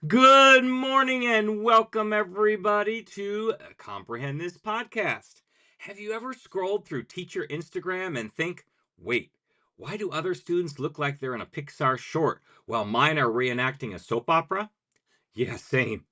Good morning and welcome everybody to Comprehend This podcast. Have you ever scrolled through teacher Instagram and think, wait, why do other students look like they're in a Pixar short while mine are reenacting a soap opera? Yeah, same.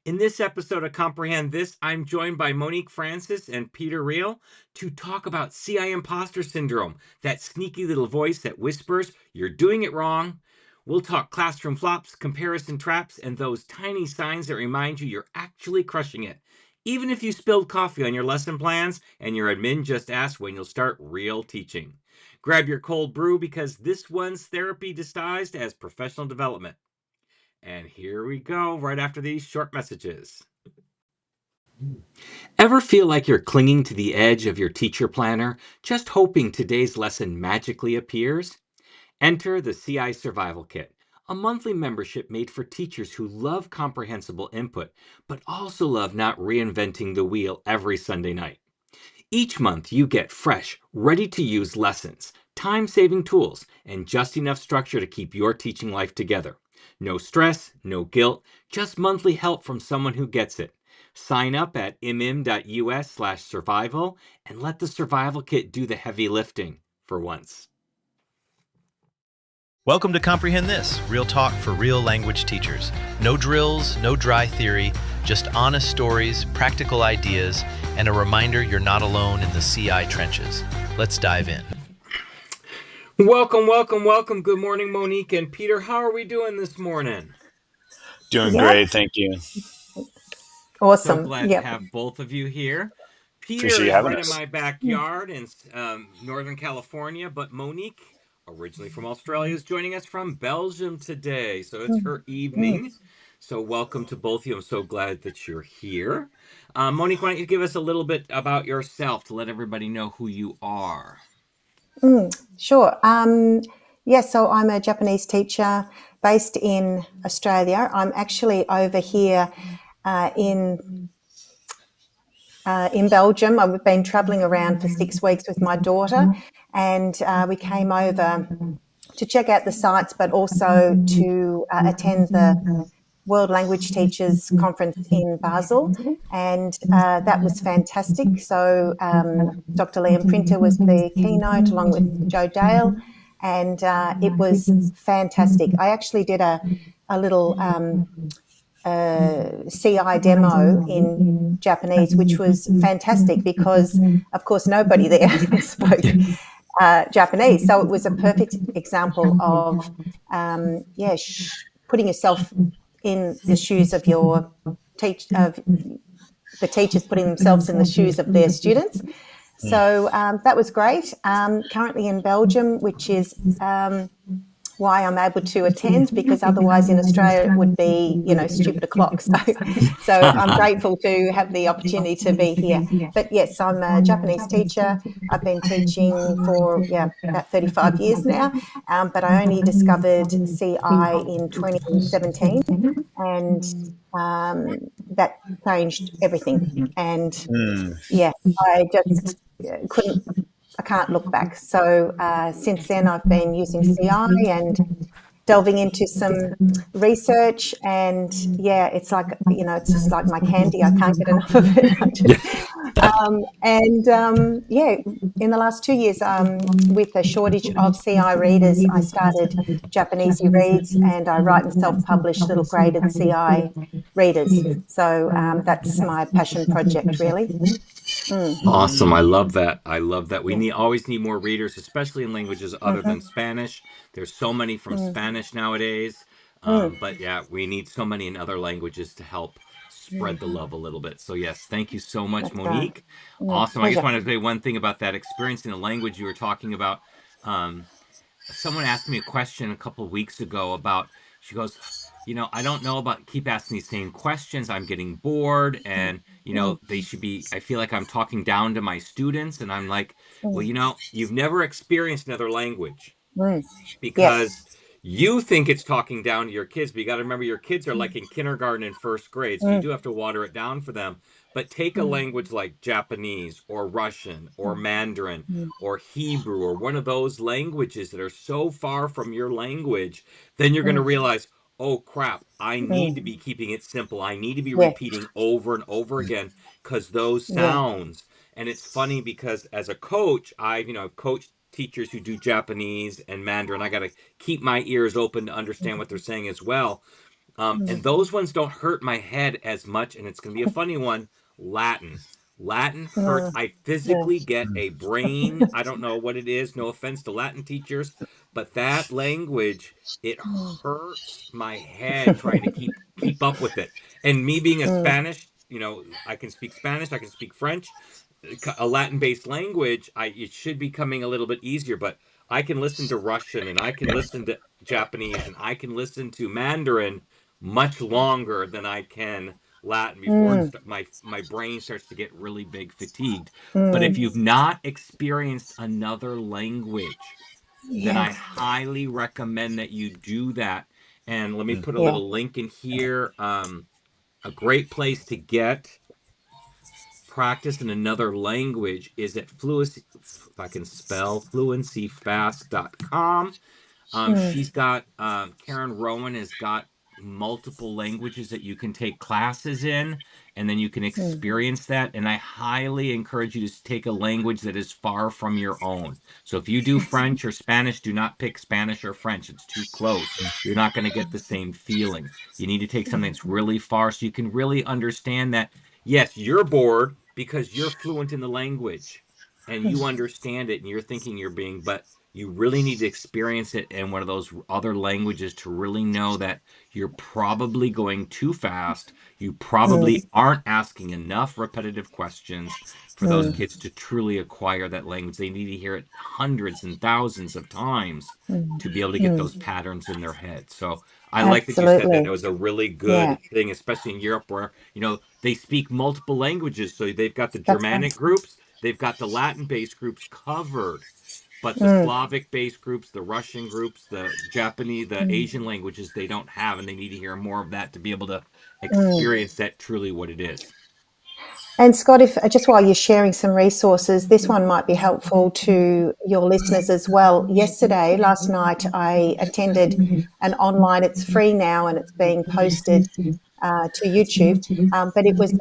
In this episode of Comprehend This, I'm joined by Monique Francis and Peter Riehl to talk about CI Impostor Syndrome, that sneaky little voice that whispers, you're doing it wrong. We'll talk classroom flops, comparison traps, and those tiny signs that remind you you're actually crushing it. Even if you spilled coffee on your lesson plans and your admin just asked when you'll start real teaching. Grab your cold brew because this one's therapy disguised as professional development. And here we go, right after these short messages. Ever feel like you're clinging to the edge of your teacher planner, just hoping today's lesson magically appears? Enter the CI Survival Kit, a monthly membership made for teachers who love comprehensible input, but also love not reinventing the wheel every Sunday night. Each month, you get fresh, ready to use lessons, time saving tools, and just enough structure to keep your teaching life together. No stress, no guilt, just monthly help from someone who gets it. Sign up at mm.us/survival and let the survival kit do the heavy lifting for once. Welcome to Comprehend This, real talk for real language teachers. No drills, no dry theory, just honest stories, practical ideas, and a reminder you're not alone in the CI trenches. Let's dive in. Welcome, welcome, welcome. Good morning, Monique and Peter. How are we doing this morning? Doing great, thank you. Awesome. So glad to have both of you here. Peter Appreciate is having right us. in my backyard in Northern California, but Monique, originally from Australia, is joining us from Belgium today. So it's her evening. So welcome to both of you. I'm so glad that you're here. Monique, why don't you give us a little bit about yourself to let everybody know who you are? Sure. So I'm a Japanese teacher based in Australia. I'm actually over here in Belgium. I've been travelling around for 6 weeks with my daughter, and we came over to check out the sites, but also to attend the World Language Teachers Conference in Basel, and that was fantastic. So Dr. Liam Printer was the keynote along with Joe Dale, and it was fantastic. I actually did a little CI demo in Japanese, which was fantastic because, of course, nobody there spoke Japanese. So it was a perfect example of, putting yourself in the shoes of your the teachers putting themselves in the shoes of their students. So that was great. Currently in Belgium, which is why I'm able to attend, because otherwise in Australia it would be, stupid o'clock. So I'm grateful to have the opportunity to be here. But yes, I'm a Japanese teacher. I've been teaching for about 35 years now, but I only discovered CI in 2017, and that changed everything. And I just I can't look back. So since then, I've been using CI and delving into some research, and it's like, it's just like my candy. I can't get enough of it. In the last 2 years, with a shortage of CI readers, I started Japanese Reads, and I write and self-publish little graded CI readers. So that's my passion project, really. Awesome. I love that. I love that. We always need more readers, especially in languages other than Spanish. There's so many from Spanish nowadays. But yeah, we need so many in other languages to help spread the love a little bit. So yes, thank you so much, Monique. Awesome. I just wanted to say one thing about that experience in the language you were talking about. Someone asked me a question a couple of weeks ago about, she goes, I don't know about keep asking these same questions. I'm getting bored, and they should be, I feel like I'm talking down to my students. And I'm like, well, you've never experienced another language because you think it's talking down to your kids, but you got to remember your kids are like in kindergarten and first grade. So you do have to water it down for them. But take a language like Japanese or Russian or Mandarin or Hebrew or one of those languages that are so far from your language, then you're going to realize, oh crap, I need to be keeping it simple. I need to be Yeah. repeating over and over again because those Yeah. sounds. And it's funny because as a coach, I've coached teachers who do Japanese and Mandarin. I got to keep my ears open to understand what they're saying as well. And those ones don't hurt my head as much. And it's going to be a funny one. Latin. Latin hurts. I Yeah. physically get a brain. I don't know what it is. No offense to Latin teachers, but that language, it hurts my head trying to keep up with it. And me being a Spanish, I can speak Spanish, I can speak French, a Latin-based language. It should be coming a little bit easier, but I can listen to Russian and I can listen to Japanese and I can listen to Mandarin much longer than I can Latin before my brain starts to get really big fatigued. But if you've not experienced another language, then I Yeah. highly recommend that you do that. And let me put a Yeah. little link in here. A great place to get practice in another language is at fluency, if I can spell, fluencyfast.com. She's got Karen Rowan has got multiple languages that you can take classes in, and then you can experience that. And I highly encourage you to take a language that is far from your own. So if you do French or Spanish, do not pick Spanish or French. It's too close. You're not going to get the same feeling. You need to take something that's really far so you can really understand that. Yes, you're bored because you're fluent in the language and you understand it and you're thinking you're being, but you really need to experience it in one of those other languages to really know that you're probably going too fast. You probably aren't asking enough repetitive questions for those kids to truly acquire that language. They need to hear it hundreds and thousands of times to be able to get those patterns in their head. So I like that you said that. It Absolutely. was a really Yeah. good thing, especially in Europe where, they speak multiple languages. So they've got the That's right. Germanic groups, they've got the Latin based groups covered, but the Slavic based groups, the Russian groups, the Japanese, the Asian languages, they don't have, and they need to hear more of that to be able to experience that truly what it is. And Scott, if just while you're sharing some resources, this one might be helpful to your listeners as well. Last night, I attended an online, it's free now and it's being posted to YouTube, but it was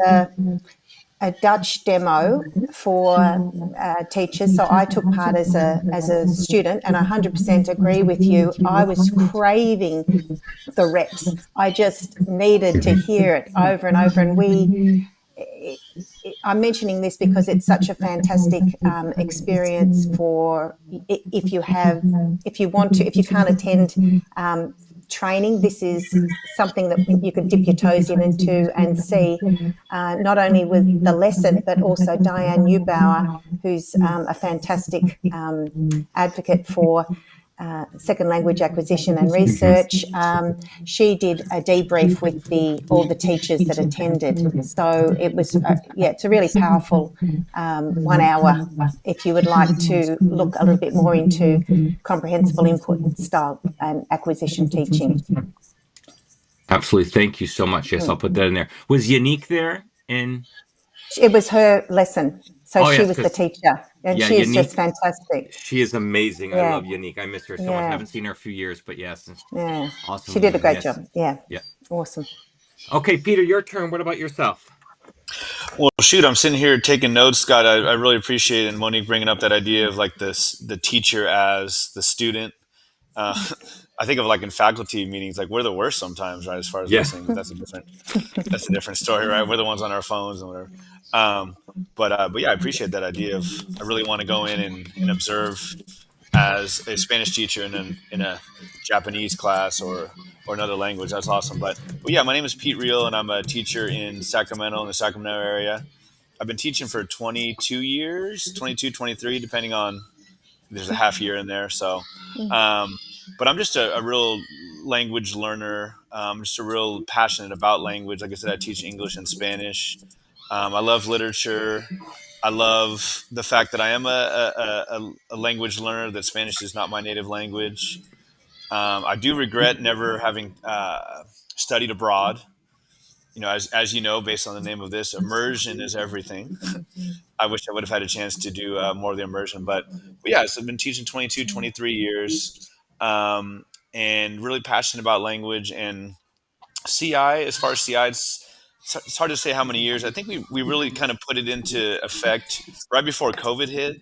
a Dutch demo for teachers. So I took part as a student, and I 100% agree with you. I was craving the reps. I just needed to hear it over and over. And I'm mentioning this because it's such a fantastic experience for if you can't attend training. This is something that you can dip your toes into and see, not only with the lesson, but also Diane Neubauer, who's a fantastic advocate for second language acquisition and research. She did a debrief with all the teachers that attended. So it was, it's a really powerful 1 hour if you would like to look a little bit more into comprehensible input style and acquisition teaching. Absolutely. Thank you so much. Yes, I'll put that in there. Was Unique there? It was her lesson. So Oh, she yes, was the because teacher, and yeah, she's just Unique, fantastic. she is amazing. I Yeah, love Unique. I miss her so much. I yeah, haven't seen her a few years, but yes, yeah. awesome She did a woman. great Yes. job. Yeah, Yeah. awesome. Okay, Peter, your turn. What about yourself? Well, shoot, I'm sitting here taking notes, Scott. I really appreciate it, and Monique bringing up that idea of like the teacher as the student. Uh, I think of like in faculty meetings, like we're the worst sometimes, right? As far as Yeah. listening, but that's a different story, right? We're the ones on our phones and whatever. But yeah, I appreciate that idea of I really want to go in and observe as a Spanish teacher in a Japanese class or another language. That's awesome. But yeah, my name is Pete Riehl, and I'm a teacher in Sacramento, in the Sacramento area. I've been teaching for 22 years, 22, 23, depending on there's a half year in there. So, but I'm just a real language learner. Just a real passionate about language. Like I said, I teach English and Spanish. I love literature. I love the fact that I am a language learner, that Spanish is not my native language. I do regret never having studied abroad. As you know, based on the name of this, immersion is everything. I wish I would have had a chance to do more of the immersion. But yeah, so I've been teaching 22, 23 years. and really passionate about language. And CI, as far as CI, it's hard to say how many years. I think we really kind of put it into effect right before COVID hit,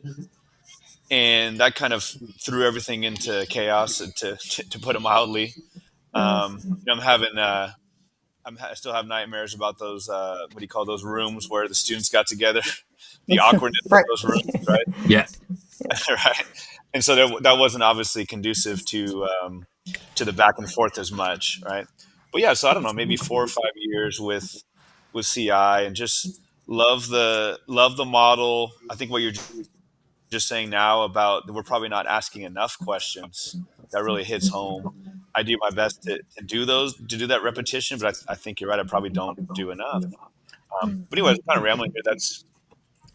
and that kind of threw everything into chaos, to put it mildly. I'm having I still have nightmares about those what do you call those rooms where the students got together, the awkwardness of Right. those rooms, right? Yeah. Right. And so that wasn't obviously conducive to the back and forth as much, right? But yeah, so I don't know, maybe 4 or 5 years with CI, and just love the model. I think what you're just saying now about we're probably not asking enough questions, that really hits home. I do my best to do that repetition, but I think you're right. I probably don't do enough. But anyway, kind of rambling here. That's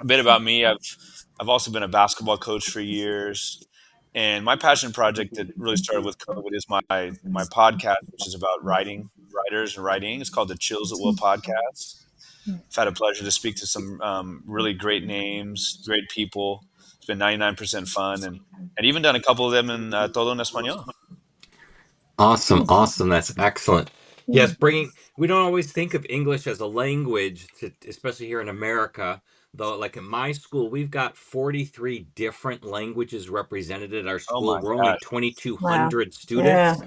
a bit about me. I've also been a basketball coach for years, and my passion project that really started with COVID is my podcast, which is about writers and writing. It's called the Chills at Will podcast. I've had a pleasure to speak to some really great names, great people. It's been 99% fun, and even done a couple of them in todo en español. Awesome, awesome. That's excellent. Yes, we don't always think of English as a language, especially here in America. Though, like in my school, we've got 43 different languages represented at our Oh school. my We're only gosh! Wow. 2,200 Yeah. students,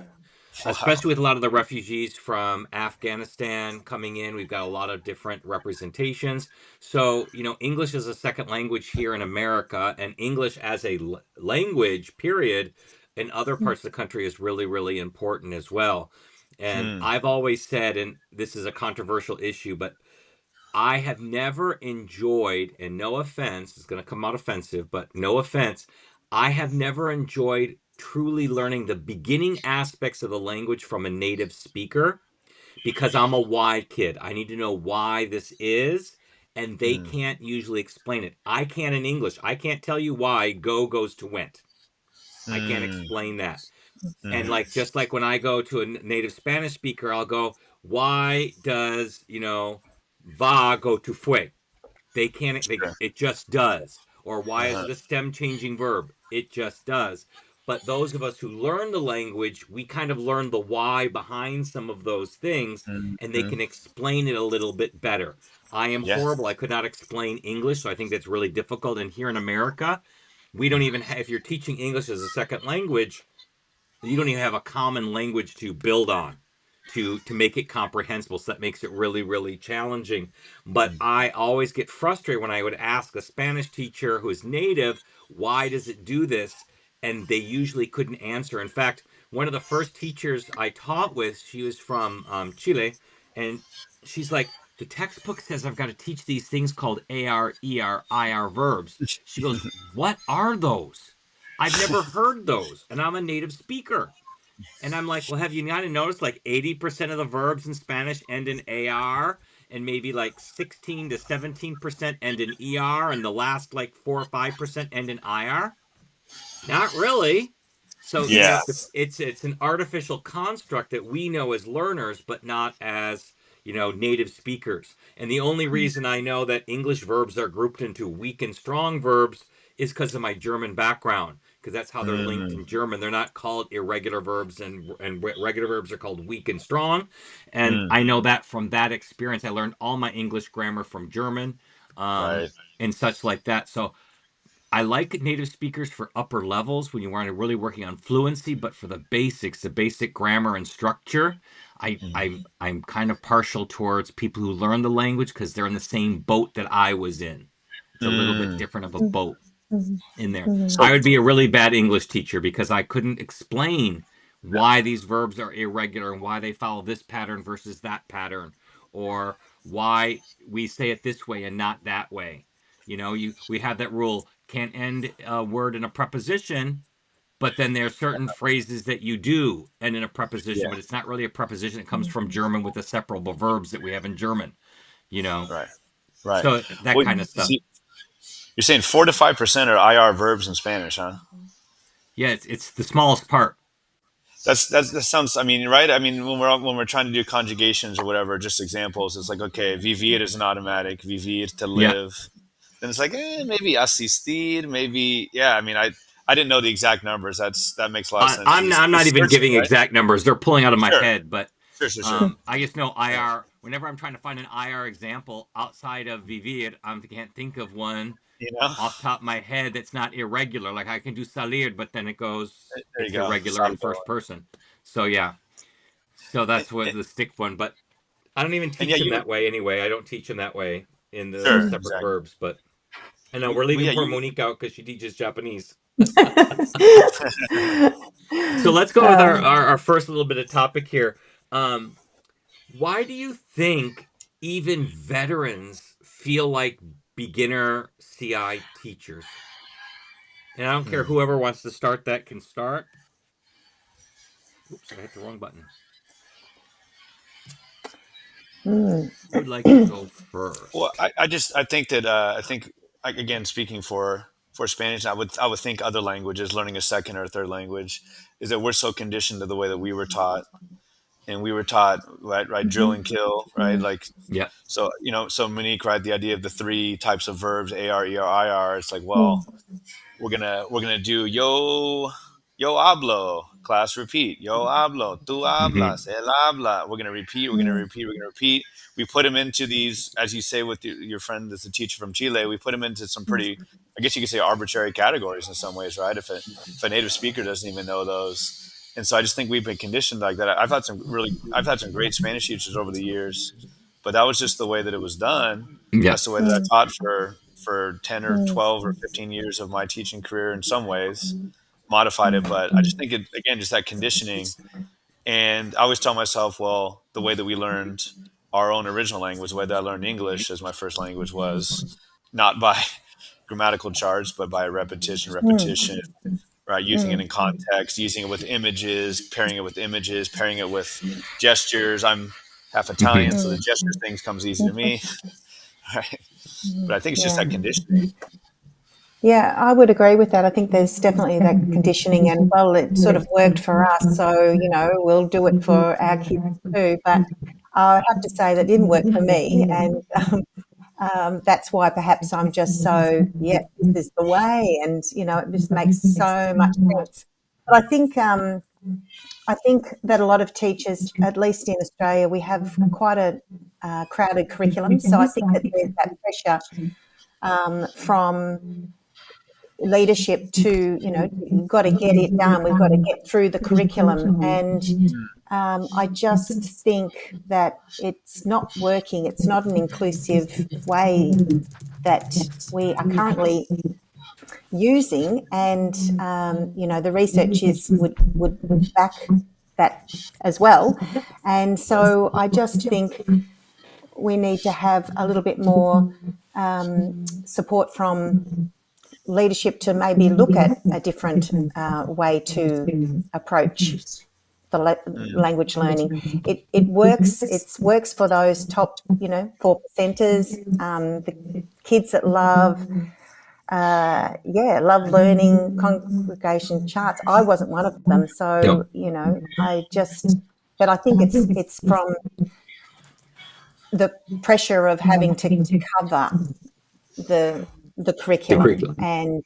Wow. especially with a lot of the refugees from Afghanistan coming in. We've got a lot of different representations. So, English is a second language here in America, and English as a language, period, in other parts of the country is really, really important as well. And Hmm. I've always said, and this is a controversial issue, but I have never enjoyed, and no offense, it's going to come out offensive, but no offense, I have never enjoyed truly learning the beginning aspects of the language from a native speaker because I'm a why kid. I need to know why this is, and they Hmm. can't usually explain it. I can in English. I can't tell you why go goes to went. I can't Hmm. explain that. And Hmm. like just like when I go to a native Spanish speaker, I'll go, why does, va go to fue? They can't, Sure. it just does. Or why is Uh-huh. it a stem changing verb? It just does. But those of us who learn the language, we kind of learn the why behind some of those things, and they Hmm. can explain it a little bit better. I am Yeah. horrible. I could not explain English, so I think that's really difficult. And here in America, we don't even have, if you're teaching English as a second language, you don't even have a common language to build on to make it comprehensible, so that makes it really, really challenging. But I always get frustrated when I would ask a Spanish teacher who is native, why does it do this, and they usually couldn't answer. In fact, one of the first teachers I taught with, she was from Chile, and she's like, the textbook says I've got to teach these things called AR, ER, IR verbs. She goes, what are those? I've never heard those, and I'm a native speaker. And I'm like, well, have you not noticed like 80% of the verbs in Spanish end in AR, and maybe like 16 to 17% end in ER, and the last like 4 or 5% end in IR? Not really. So, Yeah. it's an artificial construct that we know as learners, but not as, native speakers. And the only reason I know that English verbs are grouped into weak and strong verbs is because of my German background, because that's how they're linked Mm. in German. They're not called irregular verbs, and regular verbs are called weak and strong. And Mm. I know that from that experience. I learned all my English grammar from German, Right. and such like that. So I like native speakers for upper levels when you are really working on fluency, but for the basics, the basic grammar and structure, I'm kind of partial towards people who learn the language because they're in the same boat that I was in. It's a little bit Mm. different of a boat in there. So I would be a really bad English teacher because I couldn't explain why these verbs are irregular and why they follow this pattern versus that pattern, or why we say it this way and not that way. We have that rule, can't end a word in a preposition, but then there are certain phrases that you do end in a preposition, yeah. but it's not really a preposition. It comes from German with the separable verbs that we have in German, you know. Right. Right. So that Well, kind of stuff. see, you're saying 4 to 5% are IR verbs in Spanish, huh? Yeah, it's the smallest part. That sounds. I mean, right? I mean, when we're trying to do conjugations or whatever, just examples. It's like, okay, vivir is an automatic. Vivir, to Yeah. live. Then it's like, maybe asistir, maybe. Yeah. I mean, I didn't know the exact numbers. That makes a lot of sense. I'm not He's even searching, giving right? exact numbers. They're pulling out of my Sure, head, but sure. I just know Yeah. IR. Whenever I'm trying to find an IR example outside of VV, I can't think of one You know, off the top of my head that's not irregular. Like I can do salir, but then there you it's go. irregular in first person. So yeah, so And, that's what the stick one. But I don't even and teach yeah, them you that way anyway. I don't teach them that way in the sure, separate exactly. verbs. But I know we're Well, leaving yeah, poor you. Monique out because she teaches Japanese. So let's go with our first little bit of topic here. Um, why do you think even veterans feel like beginner CI teachers? And I don't care, whoever wants to start that can start. Oops, I hit the wrong button. Who would like to go Well, first? I think that I think like, again, speaking for Spanish, I would think other languages, learning a second or third language, is that we're so conditioned to the way that we were taught, and we were taught right drill and kill, right, like. Yeah. So so Monique, right, the idea of the three types of verbs, AR, ER, IR. It's like, well, we're gonna do yo hablo, class repeat, yo hablo, tú Mm-hmm. hablas, él habla. We're gonna repeat, we're gonna repeat. We put them into these, as you say with your friend that's a teacher from Chile. We put them into some pretty, I guess you could say, arbitrary categories in some ways, right? If a native speaker doesn't even know those, and so I just think we've been conditioned like that. I've had some great Spanish teachers over the years, but that was just the way that it was done. Yeah. That's the way that I taught for 10 or 12 or 15 years of my teaching career. In some ways modified it, but I just think it, again, just that conditioning. And I always tell myself, well, the way that we learned our own original language, the way that I learned English as my first language, was not by grammatical charts, but by repetition, right? Using it in context, using it with images, pairing it with images, pairing it with gestures. I'm half Italian, Mm-hmm. so the gesture things comes easy to me. Right? But I think it's just Yeah. that conditioning. Yeah, I would agree with that. I think there's definitely that conditioning, and well, it sort of worked for us, so we'll do it for our kids too. But I have to say that didn't work for me, and that's why perhaps I'm just so this is the way, and it just makes so much sense. But I think that a lot of teachers, at least in Australia, we have quite a crowded curriculum, so I think that there's that pressure from leadership to you've got to get it done, we've got to get through the curriculum, and I just think that it's not working, it's not an inclusive way that we are currently using, and the research would back that as well. And so I just think we need to have a little bit more support from leadership to maybe look at a different way to approach the language learning. It works. It works for those top, 4%ers, the kids that love learning congregation charts. I wasn't one of them, so but I think it's from the pressure of having to cover the curriculum, and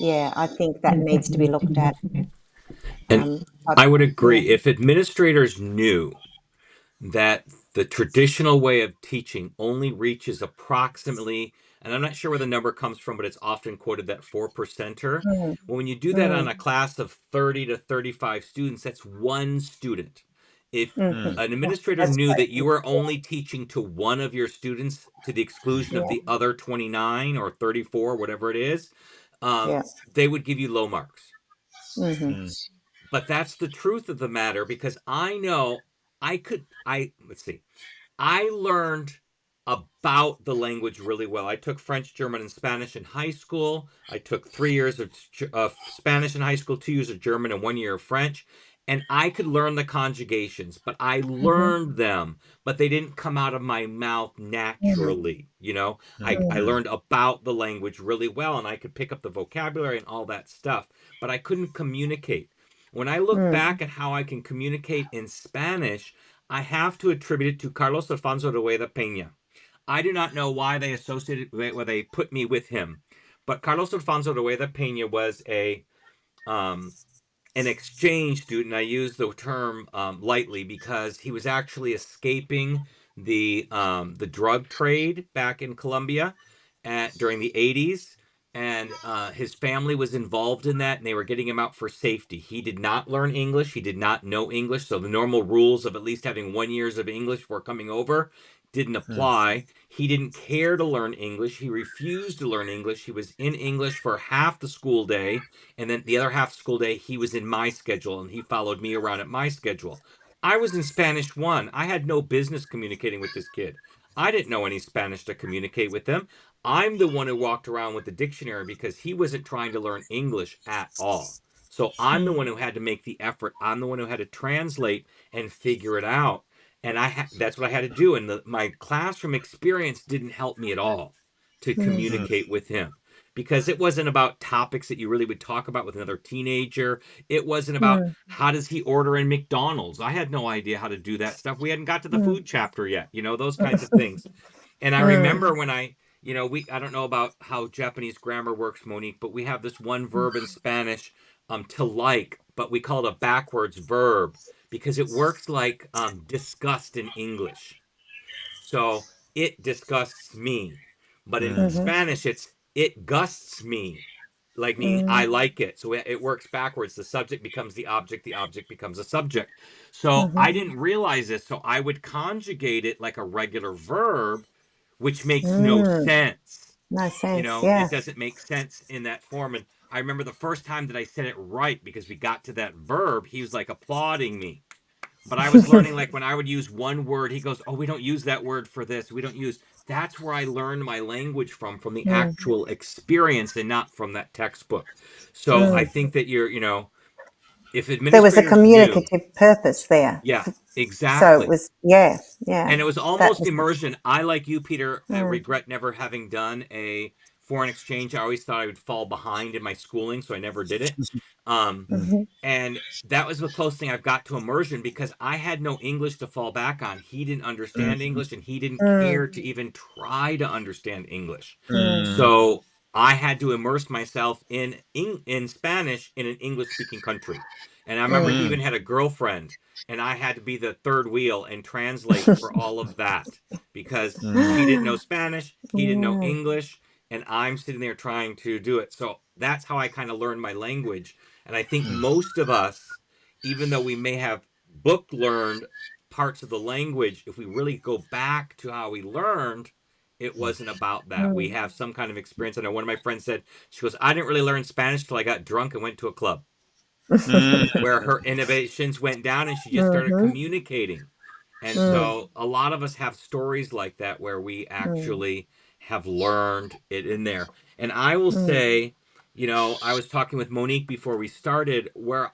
I think that needs to be looked at. And I would agree. If administrators knew that the traditional way of teaching only reaches approximately, and I'm not sure where the number comes from, but it's often quoted, that 4%er. Well, when you do that on a class of 30 to 35 students, that's one student. If an administrator That's knew great. that you were only teaching to one of your students to the exclusion of the other 29 or 34, whatever it is, they would give you low marks. But that's the truth of the matter, because I know let's see, I learned about the language really well. I took French, German, and Spanish in high school. I took 3 years of Spanish in high school, 2 years of German, and 1 year of French. And I could learn the conjugations, but I learned them, but they didn't come out of my mouth naturally. I learned about the language really well, and I could pick up the vocabulary and all that stuff, but I couldn't communicate. When I look back at how I can communicate in Spanish, I have to attribute it to Carlos Alfonso de Rueda Peña. I do not know why they put me with him, but Carlos Alfonso de Rueda Peña was a um, an exchange student. I use the term lightly because he was actually escaping the drug trade back in Colombia during the 80s. And his family was involved in that, and they were getting him out for safety. He did not learn English. He did not know English. So the normal rules of at least having 1 year of English before coming over didn't apply. He didn't care to learn English. He refused to learn English. He was in English for half the school day, and then the other half school day, he was in my schedule and he followed me around at my schedule. I was in Spanish 1. I had no business communicating with this kid. I didn't know any Spanish to communicate with him. I'm the one who walked around with the dictionary because he wasn't trying to learn English at all. So I'm the one who had to make the effort. I'm the one who had to translate and figure it out. And that's what I had to do. And my classroom experience didn't help me at all to communicate with him, because it wasn't about topics that you really would talk about with another teenager. It wasn't about how does he order in McDonald's. I had no idea how to do that stuff. We hadn't got to the food chapter yet, those kinds of things. And I remember when I don't know about how Japanese grammar works, Monique, but we have this one verb in Spanish, to like, but we call it a backwards verb because it works like disgust in English. So it disgusts me. But in Spanish, it gusts me, like meaning I like it. So it works backwards. The subject becomes the object becomes a subject. So I didn't realize this. So I would conjugate it like a regular verb, which makes no sense. No sense. Yeah. It doesn't make sense in that form. And I remember the first time that I said it right, because we got to that verb, he was like applauding me. But I was learning, like when I would use one word, he goes, "Oh, we don't use that word for this. We don't use." That's where I learned my language from the actual experience and not from that textbook. So I think that if administrators there was a communicative purpose there. Yeah, exactly. So it was, yeah. And it was almost immersion. I, like you, Peter, regret never having done a foreign exchange. I always thought I would fall behind in my schooling, so I never did it. And that was the closest thing I've got to immersion, because I had no English to fall back on. He didn't understand English, and he didn't care to even try to understand English. So I had to immerse myself in Spanish in an English-speaking country. And I remember he even had a girlfriend, and I had to be the third wheel and translate for all of that, because she didn't know Spanish, he didn't know English, and I'm sitting there trying to do it. So that's how I kind of learned my language. And I think most of us, even though we may have book learned parts of the language, if we really go back to how we learned, it wasn't about that. We have some kind of experience. I know one of my friends said, she goes, "I didn't really learn Spanish till I got drunk and went to a club," where her innovations went down and she just started communicating. And so a lot of us have stories like that where we actually have learned it in there. And I will say, I was talking with Monique before we started, where,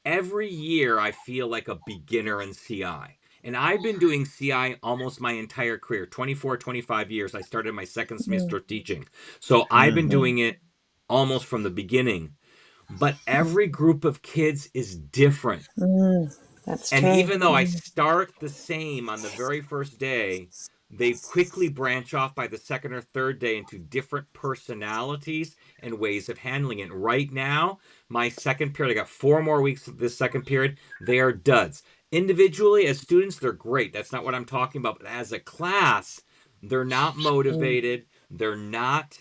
every year I feel like a beginner in CI. And I've been doing CI almost my entire career, 24, 25 years. I started my second semester teaching. So I've been doing it almost from the beginning. But every group of kids is different. That's and true. even though I start the same on the very first day, they quickly branch off by the second or third day into different personalities and ways of handling it. Right now, my second period, I got 4 more weeks of this second period. They are duds. Individually, as students, they're great. That's not what I'm talking about. But as a class, they're not motivated. They're not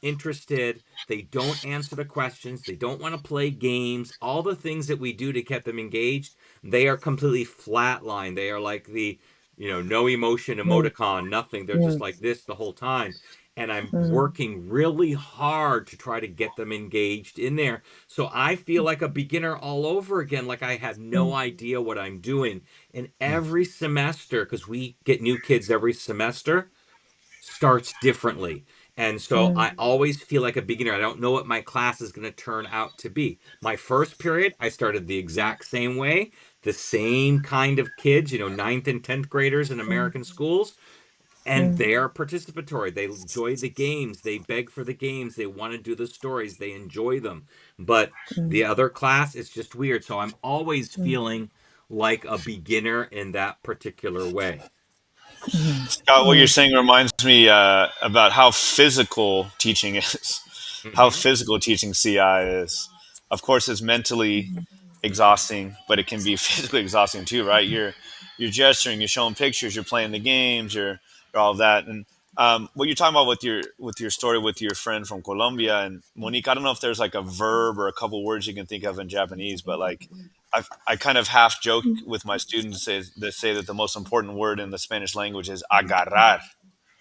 interested. They don't answer the questions. They don't want to play games. All the things that we do to get them engaged, they are completely flatline. They are like the, no emotion emoticon, nothing. They're just like this the whole time. And I'm working really hard to try to get them engaged in there. So I feel like a beginner all over again, like I have no idea what I'm doing. And every semester, because we get new kids every semester, starts differently. And so I always feel like a beginner. I don't know what my class is going to turn out to be. My first period, I started the exact same way. The same kind of kids, 9th and 10th graders in American schools. And they are participatory. They enjoy the games. They beg for the games. They want to do the stories. They enjoy them. But the other class is just weird. So I'm always feeling like a beginner in that particular way. Scott, what you're saying reminds me about how physical teaching is, how physical teaching CI is. of course, it's mentally exhausting, but it can be physically exhausting too, right? You're gesturing, you're showing pictures, you're playing the games, you're all of that. And what you're talking about with your story with your friend from Colombia and Monique, I don't know if there's like a verb or a couple words you can think of in Japanese, but like I kind of half joke with my students that say that the most important word in the Spanish language is agarrar,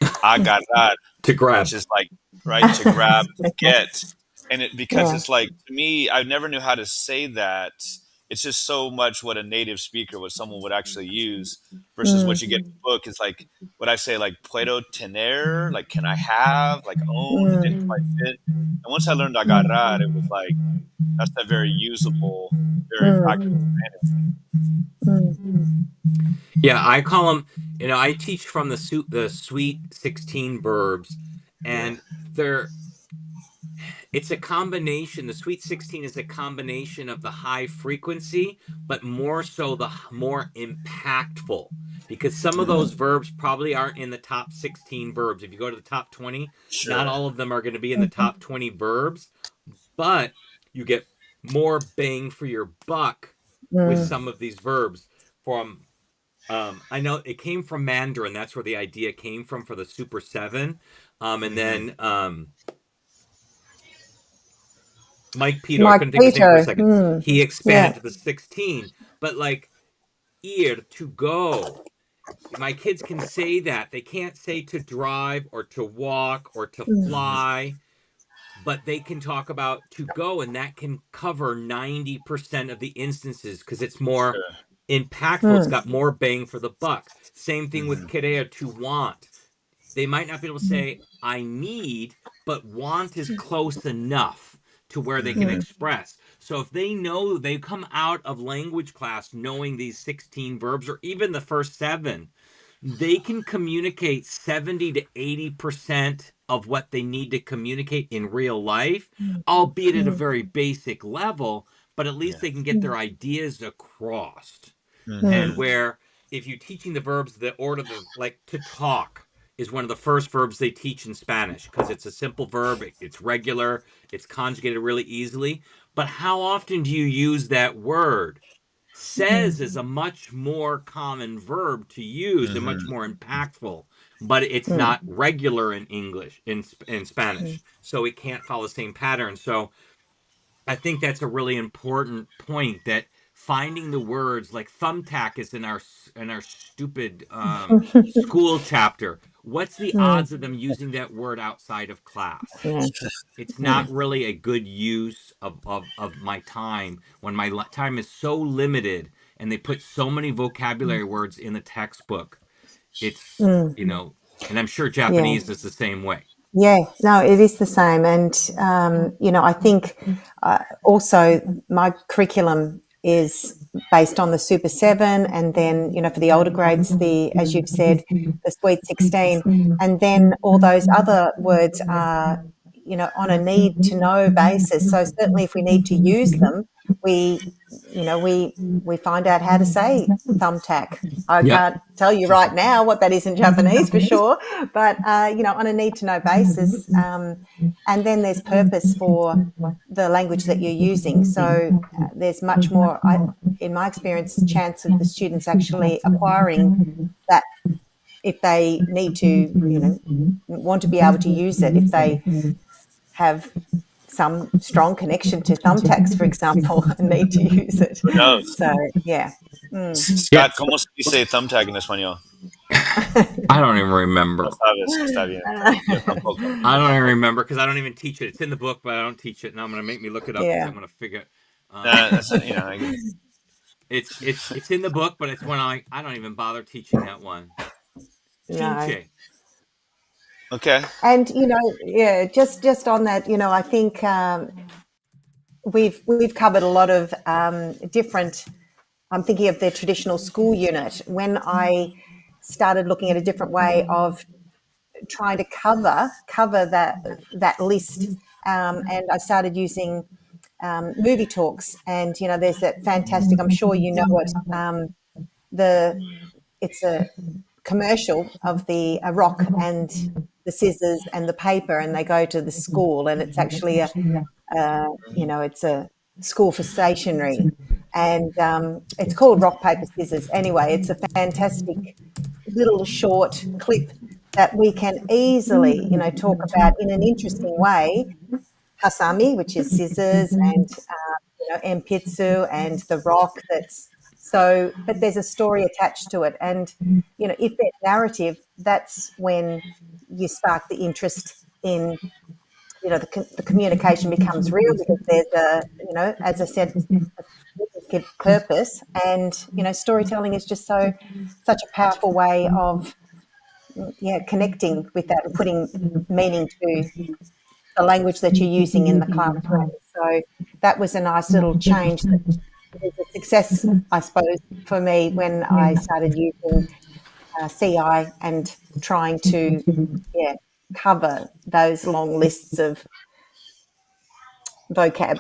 agarrar, To grab. which is like, right, to grab, to get. And it, because Yeah. it's like, to me, I never knew how to say that. It's just so much what a native speaker, what someone would actually use versus what you get in the book is like, what I say, like, puedo tener, like, can I have, like, own, it didn't quite fit. And once I learned agarrar, it was like, that's that very usable, very practical Spanish. Yeah, I call them, I teach from the sweet 16 verbs, and it's a combination. The sweet 16 is a combination of the high frequency, but more so the more impactful, because some of those verbs probably aren't in the top 16 verbs. If you go to the top 20, not Sure. all of them are going to be in the top 20 verbs, but you get more bang for your buck with some of these verbs. From I know it came from Mandarin. That's where the idea came from for the Super 7. And then Mike Peter, I couldn't think of his name for a second. He expanded to the 16. But like ir, to go. My kids can say that. They can't say to drive or to walk or to fly, but they can talk about to go, and that can cover 90% of the instances because it's more impactful. It's got more bang for the buck. Same thing with querer, to want. They might not be able to say I need, but want is close enough to where they can express. So if they know, they come out of language class knowing these 16 verbs or even the first 7, they can communicate 70 to 80% of what they need to communicate in real life, albeit at a very basic level, but at least they can get their ideas across. And where if you're teaching the verbs, the order, like to talk is one of the first verbs they teach in Spanish because it's a simple verb, it's regular, it's conjugated really easily. But how often do you use that word? Says is a much more common verb to use and much more impactful, but it's not regular in English, in Spanish, so it can't follow the same pattern. So I think that's a really important point, that finding the words, like thumbtack is in our stupid school chapter. What's the odds of them using that word outside of class? It's not really a good use of my time when my time is so limited and they put so many vocabulary words in the textbook. It's, and I'm sure Japanese is the same way. Yeah, no, it is the same. And, I think also my curriculum is based on the Super 7, and then, for the older grades, as you've said, the Sweet 16. And then all those other words are, on a need to know basis. So certainly if we need to use them, we find out how to say thumbtack. I can't tell you right now what that is in Japanese for sure, but on a need to know basis. And then there's purpose for the language that you're using. So there's much more, in my experience, chance of the students actually acquiring that if they need to, want to be able to use it, if they have some strong connection to thumbtacks, for example, and need to use it. Who knows? So, yeah. Scott, ¿cómo se dice thumbtack en español? I don't even remember. No sabes, está bien. Yo tampoco. I don't even remember because I don't even teach it. It's in the book, but I don't teach it. Now I'm going to make me look it up because I'm going to figure it. It's in the book, but it's when I don't even bother teaching that one. No. Okay. And just on that, I think we've covered a lot of different. I'm thinking of the traditional school unit. When I started looking at a different way of trying to cover that list, and I started using movie talks. And there's that fantastic. I'm sure you know it. It's a commercial of a rock and the scissors and the paper, and they go to the school, and it's actually it's a school for stationery, and it's called Rock Paper Scissors. Anyway, it's a fantastic little short clip that we can easily, talk about in an interesting way. Hasami, which is scissors, and empitsu, and the rock. That's so, but there's a story attached to it, and if there's narrative, that's when you spark the interest in the communication becomes real, because there's as I said, a purpose, and storytelling is just such a powerful way of connecting with that and putting meaning to the language that you're using in the classroom. So that was a nice little change. That was a success, I suppose, for me when I started using CI and trying to cover those long lists of vocab.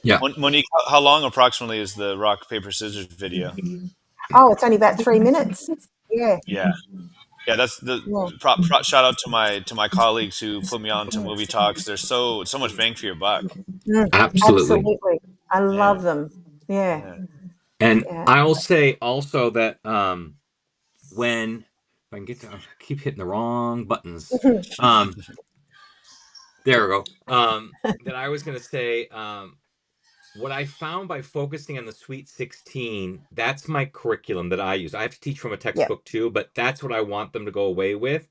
Yeah, Monique, how long approximately is the rock paper scissors video? Oh, it's only about 3 minutes. Yeah, Yeah, yeah. That's the yeah. shout out to my colleagues who put me on to movie talks. There's so much bang for your buck. absolutely. Absolutely. I Yeah, love them. Yeah, yeah. And yeah. I will say also that when if I can get to, I keep hitting the wrong buttons. There we go. That I was going to say, what I found by focusing on the Sweet 16, that's my curriculum that I use. I have to teach from a Yep. textbook too, but that's what I want them to go away with.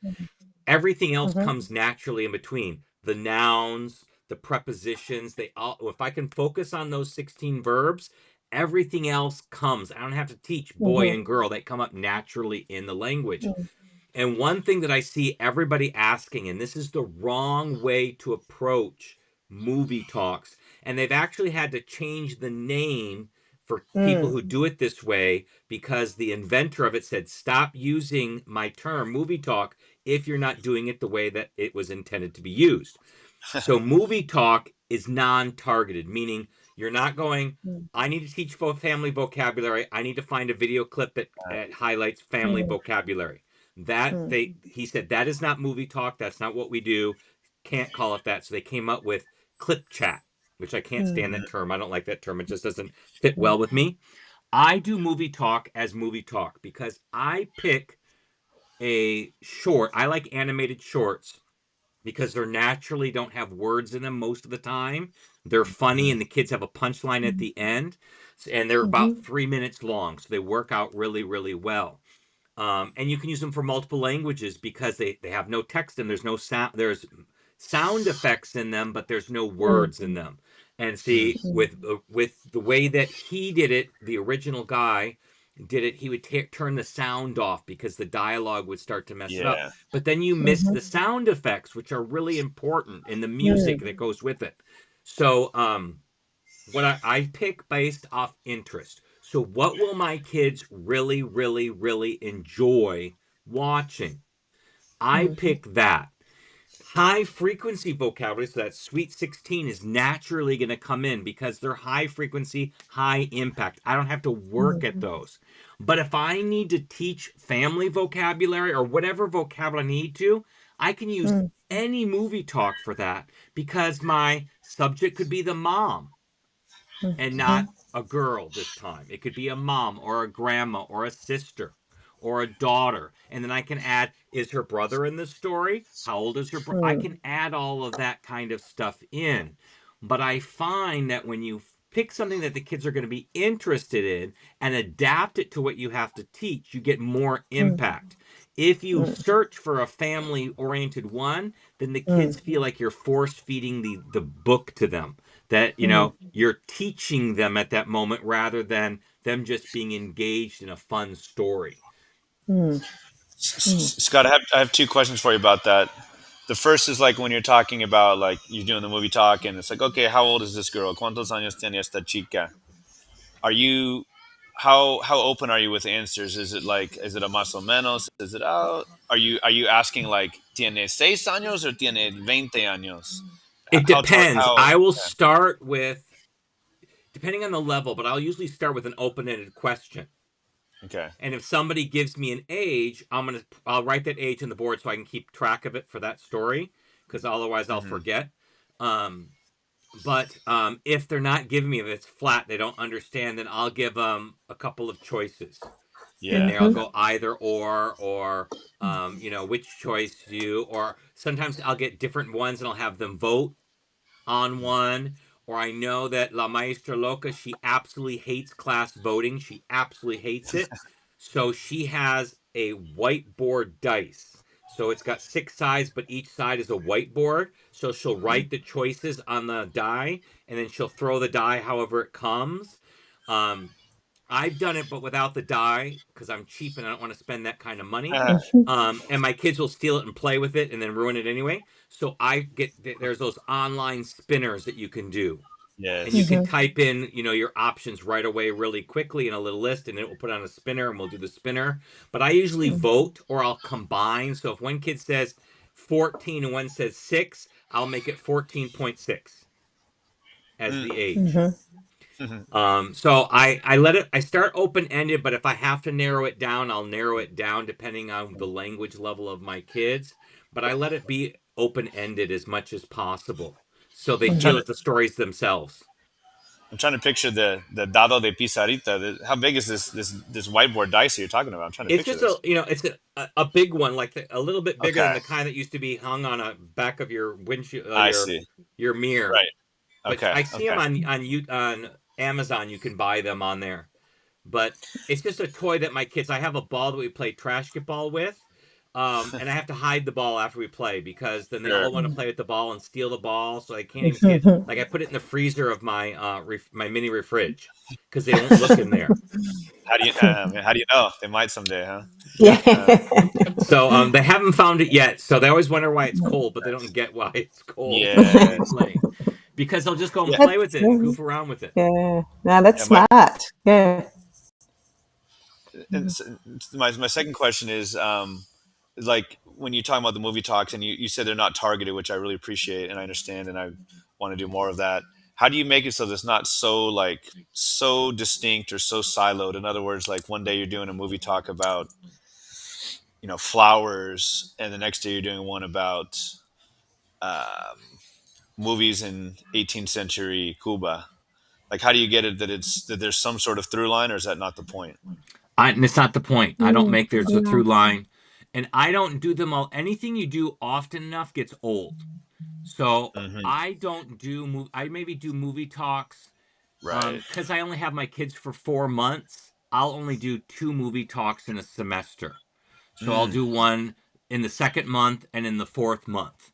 Everything else Mm-hmm. comes naturally in between. The nouns, the prepositions, they all, if I can focus on those 16 verbs, everything else comes. I don't have to teach boy Mm-hmm. and girl. They come up naturally in the language. And one thing that I see everybody asking, and this is the wrong way to approach movie talks, and they've actually had to change the name for people who do it this way, because the inventor of it said, stop using my term movie talk if you're not doing it the way that it was intended to be used. So movie talk is non-targeted, meaning you're not going, I need to teach family vocabulary. I need to find a video clip that highlights family vocabulary. He said that is not movie talk. That's not what we do. Can't call it that. So they came up with clip chat, which I can't stand that term. I don't like that term. It just doesn't fit well with me. I do movie talk as movie talk because I pick a short. I like animated shorts because they're naturally don't have words in them most of the time. They're funny and the kids have a punchline at the end. And they're about 3 minutes long. So they work out really, really well. And you can use them for multiple languages because they have no text and there's no sound. There's sound effects in them, but there's no words in them. And see, with the way that he did it, the original guy did it, he would turn the sound off because the dialogue would start to mess it up. Yeah. But then you miss the sound effects, which are really important in the music that goes with it. So what I pick based off interest. So what will my kids really, really, really enjoy watching? I pick that. High frequency vocabulary, so that Sweet 16 is naturally going to come in because they're high frequency, high impact. I don't have to work at those. But if I need to teach family vocabulary or whatever vocabulary I need to, I can use any movie talk for that because my subject could be the mom and not a girl this time. It could be a mom or a grandma or a sister or a daughter. And then I can add, is her brother in the story? How old is her brother? I can add all of that kind of stuff in. But I find that when you pick something that the kids are going to be interested in and adapt it to what you have to teach, you get more impact. If you search for a family oriented one, then the kids feel like you're force feeding the book to them, that you're teaching them at that moment rather than them just being engaged in a fun story. Scott, I have two questions for you about that. The first is like when you're talking about like you're doing the movie talk and it's like, okay, how old is this girl? ¿Cuántos años tiene esta chica? Are you how open are you with answers? Is it a más o menos? Is it out? Are you asking like tiene 6 años or tiene 20 años? It depends. How I will start with, depending on the level, but I'll usually start with an open-ended question. okay. And if somebody gives me an age, I'll write that age on the board so I can keep track of it for that story, because otherwise I'll forget. But if they're not giving me, if it's flat, they don't understand, then I'll give them a couple of choices. And Yeah. there I'll go either or which choice do you, or sometimes I'll get different ones and I'll have them vote on one. Or I know that La Maestra Loca, she absolutely hates class voting. She absolutely hates it. So she has a whiteboard dice. So it's got 6 sides, but each side is a whiteboard. So she'll write the choices on the die, and then she'll throw the die however it comes. Um, I've done it, but without the die because I'm cheap and I don't want to spend that kind of money. And my kids will steal it and play with it and then ruin it anyway. So there's those online spinners that you can do. And you Yes. can type in, your options right away really quickly in a little list, and it will put on a spinner and we'll do the spinner. But I usually vote or I'll combine. So if one kid says 14 and one says 6, I'll make it 14.6 as the age. So I start open ended, but if I have to narrow it down, I'll narrow it down depending on the language level of my kids. But I let it be open ended as much as possible, so they I'm trying feel to it's the stories themselves. I'm trying to picture the dado de pizarrita. How big is this whiteboard dice that you're talking about? I'm trying to It's picture just this. it's a big one, like a little bit bigger than Okay, the kind that used to be hung on a back of your windshield, I see. your mirror. Right. But Okay. I see them Okay. on Amazon. You can buy them on there. But it's just a toy that my kids. I have a ball that we play trash get ball with, and I have to hide the ball after we play because then they Sure. all want to play with the ball and steal the ball. So I can't even see it. Like I put it in the freezer of my my mini fridge because they won't look in there. How do you know? They might someday, huh? Yeah. So they haven't found it yet. So they always wonder why it's cold, but they don't get why it's cold when they see it Yes. playing because they'll just go and Yeah. play with That's it and goof around with it. yeah. No, that's Yeah. My smart. Yeah. and my second question is like when you talk about the movie talks and you said they're not targeted, which I really appreciate and I understand, and I want to do more of that. How do you make it so that it's not so distinct or so siloed? In other words, like one day you're doing a movie talk about flowers, and the next day you're doing one about um, movies in 18th century Cuba. Like, how do you get it that there's some sort of through line, or is that not the point? And it's not the point. I don't make there's a Yeah. through line, and I don't do them all. Anything you do often enough gets old. So Hmm. I don't do. I maybe do movie talks, Right. because I only have my kids for 4 months. I'll only do 2 movie talks in a semester. So I'll Mm. do one in the second month and in the fourth month.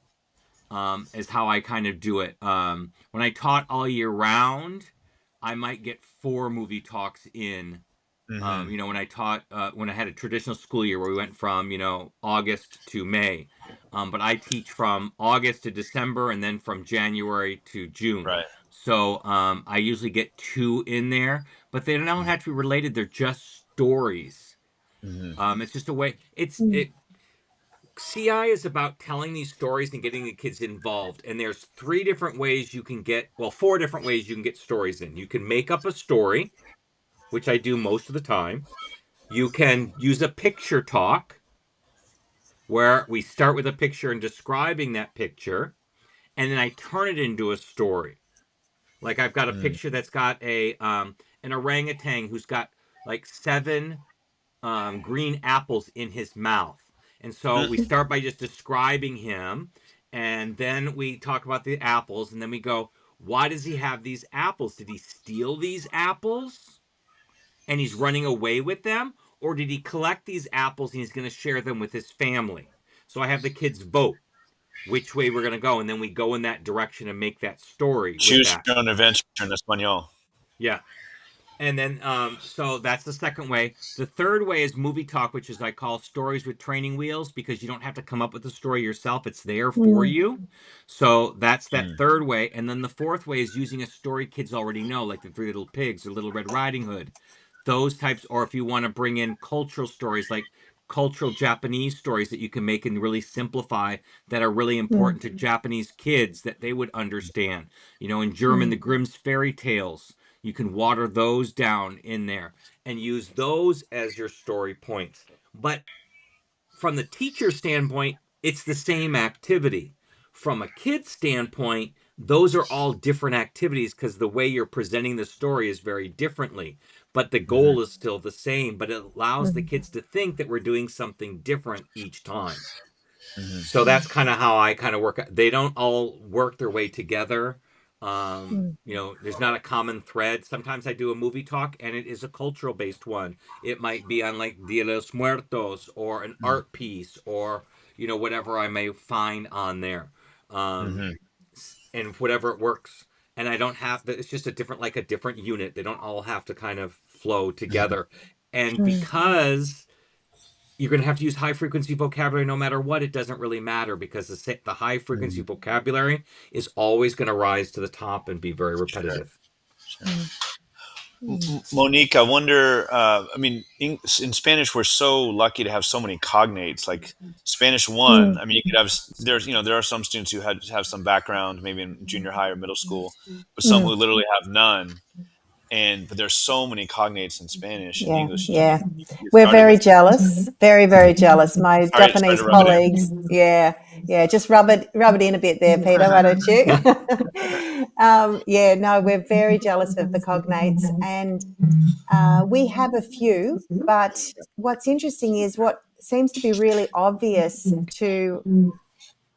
Is how I kind of do it. When I taught all year round, I might get 4 movie talks in. Hmm. When I taught, when I had a traditional school year where we went from, August to May. But I teach from August to December and then from January to June. Right. So I usually get 2 in there, but they don't have to be related. They're just stories. Hmm. It's just a way. CI is about telling these stories and getting the kids involved. And there's 3 different ways you can get, well, 4 different ways you can get stories in. You can make up a story, which I do most of the time. You can use a picture talk where we start with a picture and describing that picture, and then I turn it into a story. Like I've got a Mm. picture that's got an orangutan who's got like 7 green apples in his mouth. And so we start by just describing him, and then we talk about the apples, and then we go, why does he have these apples? Did he steal these apples and he's running away with them? Or did he collect these apples and he's going to share them with his family? So I have the kids vote which way we're going to go, and then we go in that direction and make that story with Choose that. your own adventure in Espanol. Yeah. And then, so that's the second way. The third way is movie talk, which is I call stories with training wheels because you don't have to come up with the story yourself. It's there for you. So that's that Mm. third way. And then the fourth way is using a story kids already know, like the Three Little Pigs or Little Red Riding Hood. Those types, or if you want to bring in cultural stories like cultural Japanese stories that you can make and really simplify that are really important to Japanese kids that they would understand. In German, the Grimm's fairy tales, you can water those down in there and use those as your story points. But from the teacher standpoint, it's the same activity. From a kid standpoint, those are all different activities because the way you're presenting the story is very differently, but the Hmm. goal is still the same, but it allows the kids to think that we're doing something different each time. Hmm. So that's kind of how I kind of work. They don't all work their way together. There's not a common thread. Sometimes I do a movie talk and it is a cultural based one. It might be on like Dia de los Muertos or an art piece or, whatever I may find on there. Um, Hmm. and whatever it works. And I don't have it's just a different unit. They don't all have to kind of flow Hmm. together. And because you're going to have to use high frequency vocabulary no matter what, it doesn't really matter because the high frequency Hmm. vocabulary is always going to rise to the top and be very Sure. repetitive. Sure. Monique, I wonder. I mean, in Spanish, we're so lucky to have so many cognates. Like Spanish one. I mean, you could have there are some students who have some background, maybe in junior high or middle school, but some who literally have none. But there's so many cognates in Spanish and Yeah, English. yeah. You We're started very with. jealous, very, very jealous. My Sorry to Japanese rub it in. colleagues, yeah, yeah. Just rub it in a bit there, Peter. Why don't you? Yeah, no, we're very jealous of the cognates, and we have a few. But what's interesting is what seems to be really obvious to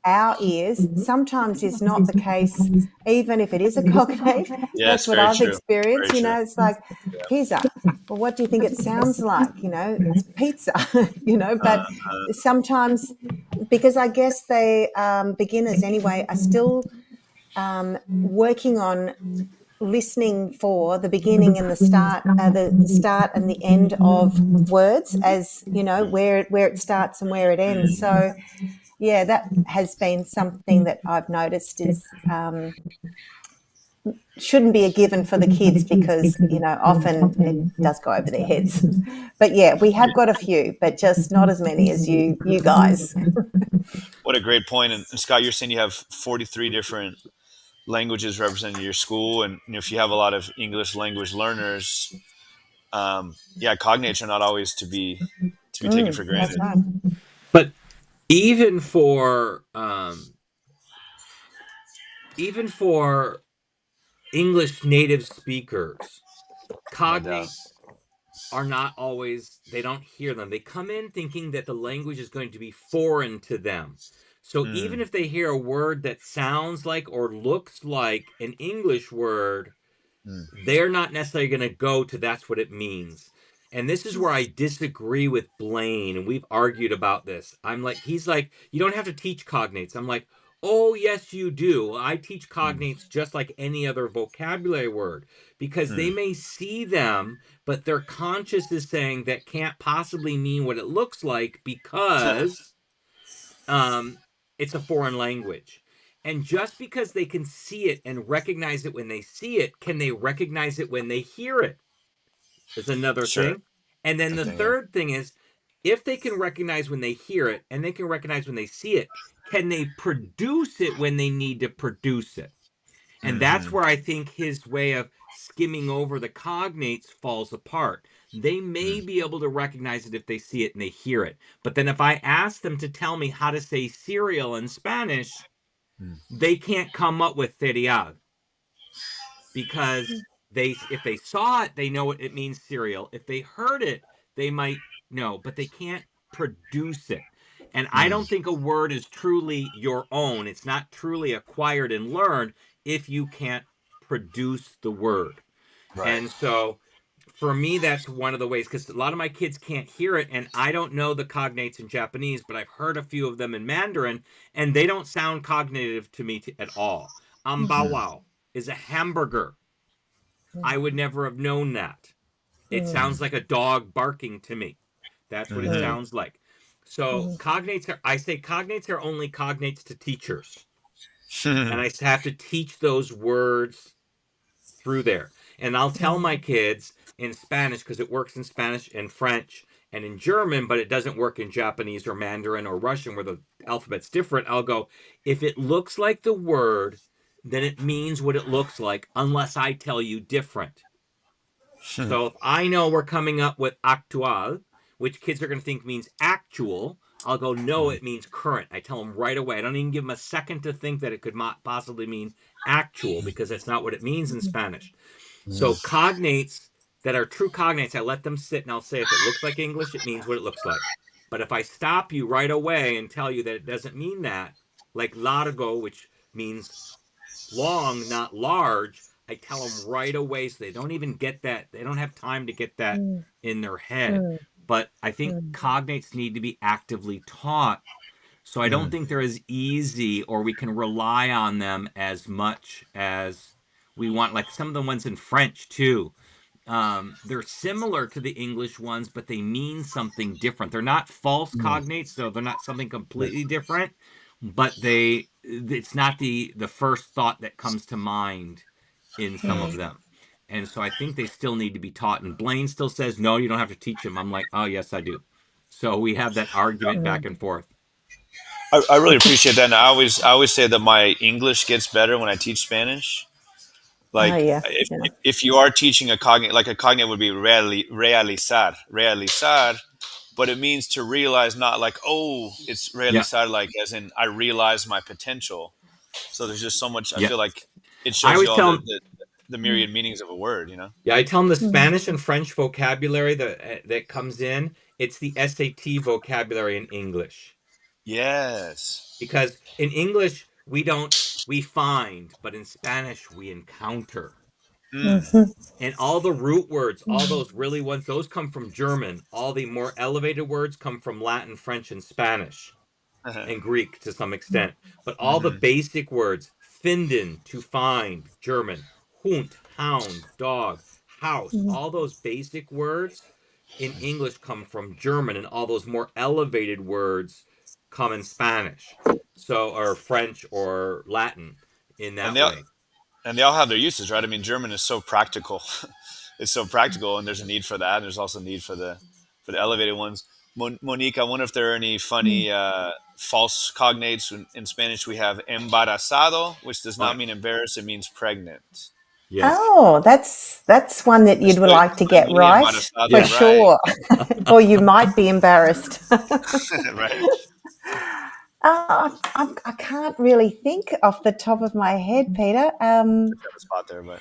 our ears sometimes is not the case, even if it is a cognate. That's Yes, what very I've true. Very experienced. true. It's like pizza. Well, what do you think it sounds like? It's pizza, Uh, but sometimes, because I guess they, beginners anyway, are still working on listening for the beginning and the start, the start and the end of words, as where it starts and where it ends. So yeah, that has been something that I've noticed is shouldn't be a given for the kids because often it does go over their heads. But yeah, we have got a few, but just not as many as you guys. what a great point. And Scott, you're saying you have 43 different languages representing your school, and if you have a lot of English language learners, yeah, cognates are not always to be taken for That's granted. right. But even for even for English native speakers, No doubt. cognates are not always, they don't hear them. They come in thinking that the language is going to be foreign to them. So even Mm, if they hear a word that sounds like or looks like an English word, mm, they're not necessarily going to go to that's what it means. And this is where I disagree with Blaine, and we've argued about this. He's like, you don't have to teach cognates. I'm like, oh, yes, you do. I teach mm, cognates just like any other vocabulary word because they mm. may see them, but their conscious is saying that can't possibly mean what it looks like because um, it's a foreign language. And just because they can see it and recognize it when they see it, can they recognize it when they hear it? Is another Sure. thing. And then Good the thing, yeah. third thing is if they can recognize when they hear it and they can recognize when they see it, can they produce it when they need to produce it? And that's Hmm. where I think his way of skimming over the cognates falls apart. They may Mm, be able to recognize it if they see it and they hear it. But then if I ask them to tell me how to say cereal in Spanish, mm, they can't come up with cereal because if they saw it, they know it means cereal. If they heard it, they might know, but they can't produce it. And I mm. don't think a word is truly your own. It's not truly acquired and learned if you can't produce the word. Right. And so for me, that's one of the ways because a lot of my kids can't hear it, and I don't know the cognates in Japanese, but I've heard a few of them in Mandarin, and they don't sound cognitive to me at all. Mm, Ambawao is a hamburger. I would never have known that. It sounds like a dog barking to me. That's what it mm-hmm. sounds like. So I say cognates are only cognates to teachers. And I have to teach those words through there. And I'll tell my kids in Spanish because it works in Spanish and French and in German, but it doesn't work in Japanese or Mandarin or Russian where the alphabet's different. I'll go, if it looks like the word, then it means what it looks like unless I tell you different. So if I know we're coming up with actual, which kids are going to think means actual, I'll go, no, it means current. I tell them right away. I don't even give them a second to think that it could possibly mean actual, because that's not what it means in Spanish. So cognates that are true cognates, I let them sit and I'll say, if it looks like English, it means what it looks like. But if I stop you right away and tell you that it doesn't mean that, like largo, which means long, not large, I tell them right away so they don't even get that. They don't have time to get that in their head. But I think cognates need to be actively taught. So I don't think they're as easy, or we can rely on them as much as we want. Like some of the ones in French too. They're similar to the English ones, but they mean something different. They're not false cognates, so they're not something completely different, but it's not the first thought that comes to mind in some of them. And so I think they still need to be taught. And Blaine still says, no, you don't have to teach them. I'm like, oh, yes, I do. So we have that argument back and forth. I really appreciate that. And I always say that my English gets better when I teach Spanish. Like if you are teaching a cognate, like a cognate would be realizar, but it means to realize, not like, oh, it's realizar, like as in I realize my potential. So there's just so much. I feel like it shows you all the myriad meanings of a word, you know? Yeah, I tell them the Spanish and French vocabulary that comes in, it's the SAT vocabulary in English. Yes. Because in English, we find, but in Spanish, we encounter. And all the root words, all those really ones, those come from German. All the more elevated words come from Latin, French, and Spanish, and Greek to some extent. But all the basic words, finden, to find, German, Hund, hound, dog, house, all those basic words in English come from German, and all those more elevated words come in Spanish, or French or Latin in that way. And they all have their uses, right? I mean, German is so practical. It's so practical, and there's a need for that. And there's also a need for the elevated ones. Monique, I wonder if there are any funny false cognates. In Spanish, we have embarazado, which does not mean embarrassed; it means pregnant. Yes. Oh, that's one that you'd like to get right for sure, or you might be embarrassed. Right. I can't really think off the top of my head, Peter. Have a spot there, but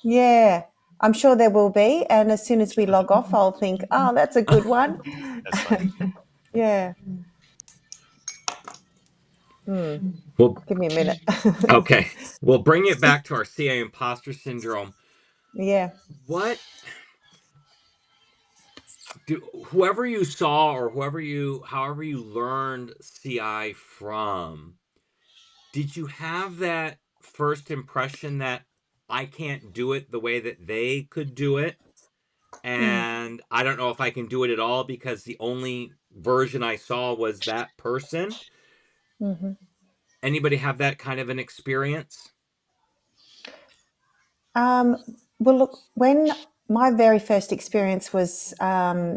yeah, I'm sure there will be. And as soon as we log off, I'll think, oh, that's a good one. That's funny. Yeah. Well, give me a minute. Okay. We'll bring it back to our CI Impostor Syndrome. Yeah. Whoever you saw, or however you learned CI from, did you have that first impression that I can't do it the way that they could do it? And I don't know if I can do it at all because the only version I saw was that person. Anybody have that kind of an experience? Well, look, when my very first experience was I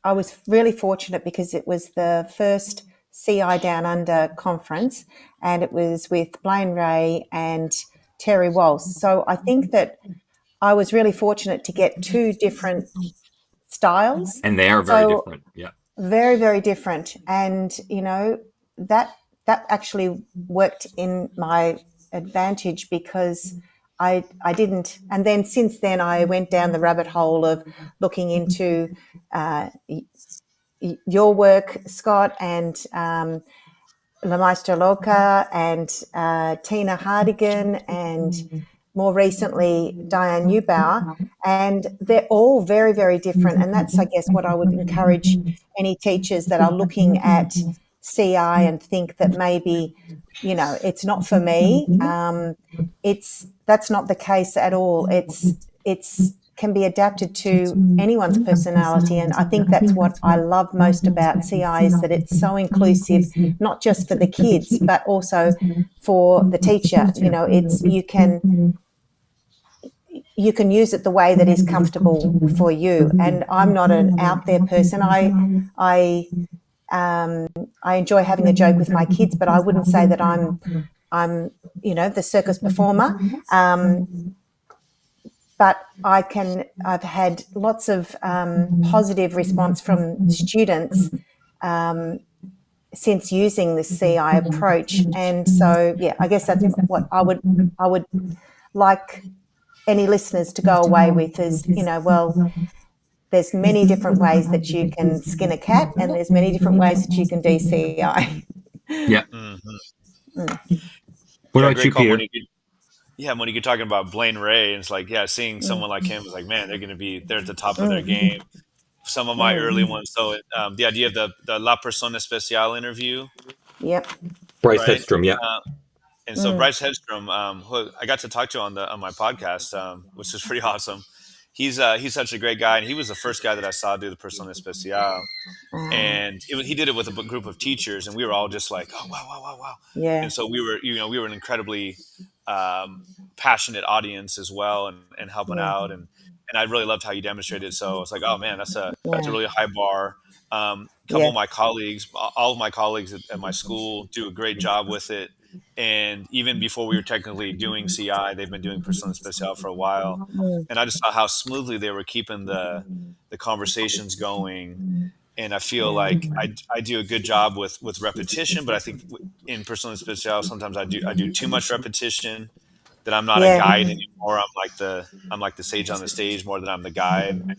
was really fortunate because it was the first CI Down Under conference, and it was with Blaine Ray and Terry Walsh. So I think that I was really fortunate to get two different styles. And they are very different. Yeah. Very, very different. And, you know, that actually worked in my advantage because I didn't. And then since then, I went down the rabbit hole of looking into your work, Scott, and La Maestra Loca, and Tina Hardigan, and more recently Diane Neubauer, and they're all very, very different. And that's, I guess, what I would encourage any teachers that are looking at CI and think that maybe, you know, it's not for me. That's not the case at all. It's can be adapted to anyone's personality, and I think that's what I love most about CI is that it's so inclusive, not just for the kids but also for the teacher. You know, you can use it the way that is comfortable for you. And I'm not an out there person. I enjoy having a joke with my kids, but I wouldn't say that I'm you know, the circus performer. but I've had lots of positive response from students since using the CI approach. And so, yeah, I guess that's what I would like any listeners to go away with is, well, there's many different ways that you can skin a cat, and there's many different ways that you can do CI. Yeah. Mm-hmm. What Yeah, about great you, call, Peter? Monique. Yeah, Monique, you're talking about Blaine Ray, and it's like, yeah, seeing someone like him is like, man, they're at the top of their game. Some of my early ones. So the idea of the La Persona Especial interview, Yep. Bryce right? Hedstrom. Yeah. And so Bryce Hedstrom, who I got to talk to on my podcast, which is pretty awesome. He's such a great guy, and he was the first guy that I saw do the Persona Especial. And he did it with a group of teachers, and we were all just like, oh wow, wow, wow, wow. Yeah. And so we were an incredibly passionate audience as well, and helping out, and I really loved how you demonstrated it. So it's like, oh man, that's a really high bar. Couple of my colleagues, all of my colleagues at my school do a great job with it. And even before we were technically doing CI, they've been doing Persona Especial for a while. And I just saw how smoothly they were keeping the conversations going. And I feel like I do a good job with repetition, but I think in Persona Especial sometimes I do too much repetition. That I'm not a guide anymore. I'm like the sage on the stage more than I'm the guide.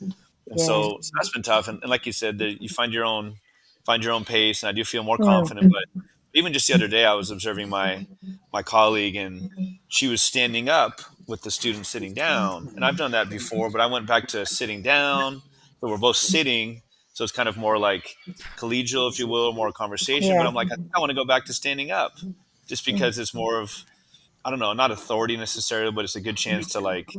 And so that's been tough. And like you said, you find your own pace, and I do feel more confident. But even just the other day, I was observing my colleague, and she was standing up with the student sitting down. And I've done that before, but I went back to sitting down. But we're both sitting, so it's kind of more like collegial, if you will, more conversation. But I'm like, I think I want to go back to standing up, just because it's more of, I don't know, not authority necessarily, but it's a good chance to like,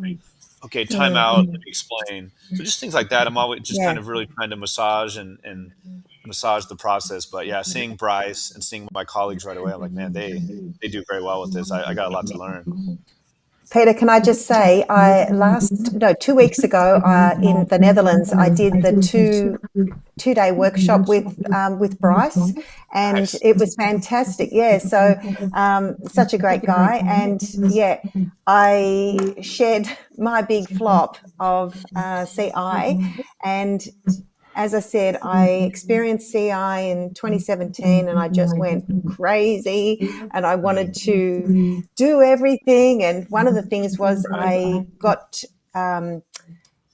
okay, time out, let me explain. So just things like that. I'm always just kind of really trying to massage and massage the process. But yeah, seeing Bryce and seeing my colleagues right away, I'm like, man, they do very well with this. I got a lot to learn. Peter, can I just say, 2 weeks ago in the Netherlands, I did the two-day workshop with Bryce, and Nice. it was fantastic. Yeah, so such a great guy, and yeah, I shared my big flop of CI, and as I said, I experienced CI in 2017 and I just went crazy and I wanted to do everything. And one of the things was I got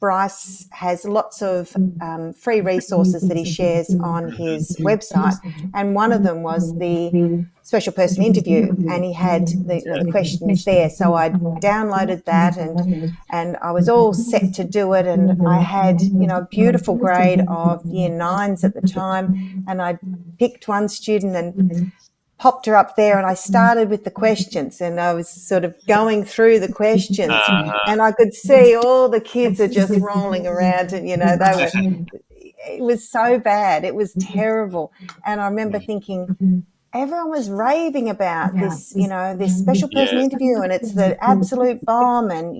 Bryce has lots of free resources that he shares on his website. And one of them was the special person interview, and he had the questions there. So I downloaded that and I was all set to do it. And I had, a beautiful grade of year 9s at the time. And I picked one student and popped her up there, and I started with the questions, and I was sort of going through the questions, and I could see all the kids are just rolling around, and it was so bad, it was terrible. And I remember thinking, everyone was raving about this, this special person interview, and it's the absolute bomb, and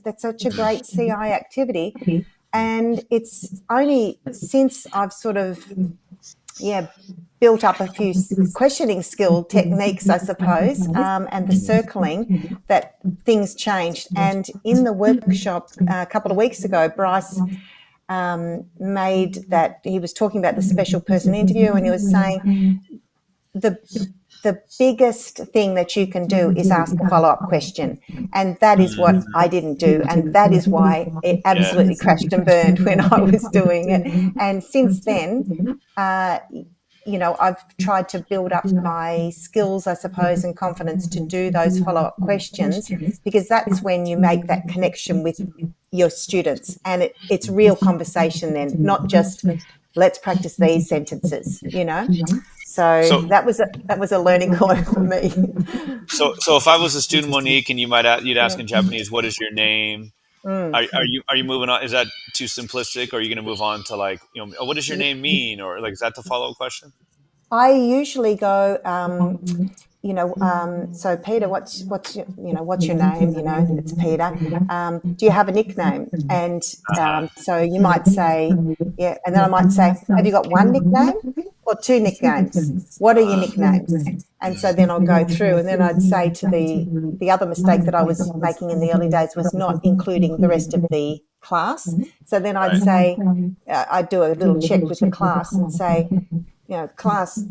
that's such a great CI activity. And it's only since I've sort of built up a few questioning skill techniques, I suppose, and the circling, that things changed. And in the workshop a couple of weeks ago, Bryce made that, he was talking about the special person interview, and he was saying the biggest thing that you can do is ask a follow-up question. And that is what I didn't do. And that is why it absolutely crashed and burned when I was doing it. And since then, I've tried to build up my skills, I suppose, and confidence to do those follow-up questions, because that's when you make that connection with your students. And it's real conversation then, not just let's practice these sentences, So that was a learning curve for me. So if I was a student, Monique, and you'd ask in Japanese, "What is your name?" Are you moving on? Is that too simplistic, or are you going to move on to like, what does your name mean, or like, is that the follow-up question? I usually go, so Peter, what's your, what's your name? It's Peter. Do you have a nickname? And so you might say, yeah, and then I might say, have you got one nickname or two nicknames? What are your nicknames? And so then I'll go through, and then I'd say to the other mistake that I was making in the early days was not including the rest of the class. So then I'd say, I'd do a little check with the class and say, class,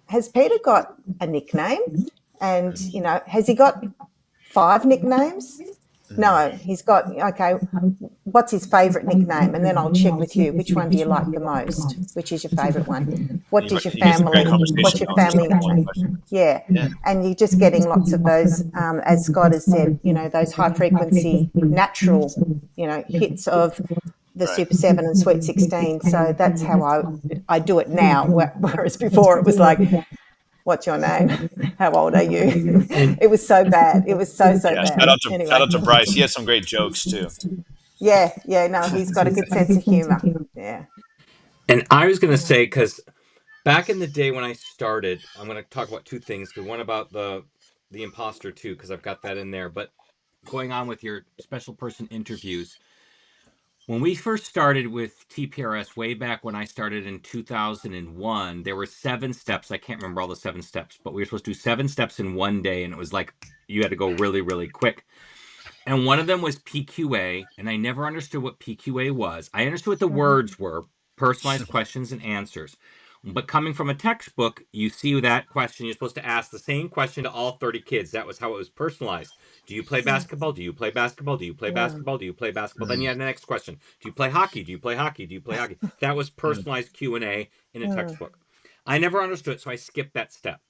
has Peter got a nickname? And, has he got 5 nicknames? No, he's got, okay, what's his favourite nickname? And then I'll check with you, which one do you like the most? Which is your favourite one? What's your family nickname? Yeah. And you're just getting lots of those, as Scott has said, those high frequency natural, hits of the Super 7 and Sweet 16. So that's how I do it now, whereas before it was like, what's your name? How old are you? It was so bad. It was so bad. Shout out to Bryce. He has some great jokes too. Yeah, no, he's got a good sense of humor. Yeah. And I was going to say, because back in the day when I started, I'm going to talk about 2 things. One about the imposter too, because I've got that in there. But going on with your special person interviews, when we first started with TPRS way back when I started in 2001, there were 7 steps. I can't remember all the 7 steps, but we were supposed to do 7 steps in one day, and it was like you had to go really, really quick. And one of them was PQA, and I never understood what PQA was. I understood what the words were, personalized questions and answers. But coming from a textbook, you see that question, you're supposed to ask the same question to all 30 kids. That was how it was personalized. Do you play basketball? Do you play basketball? Do you play basketball? Do you play basketball? Then you had the next question. Do you play hockey? Do you play hockey? Do you play hockey? That was personalized Q&A in a textbook. I never understood it, so I skipped that step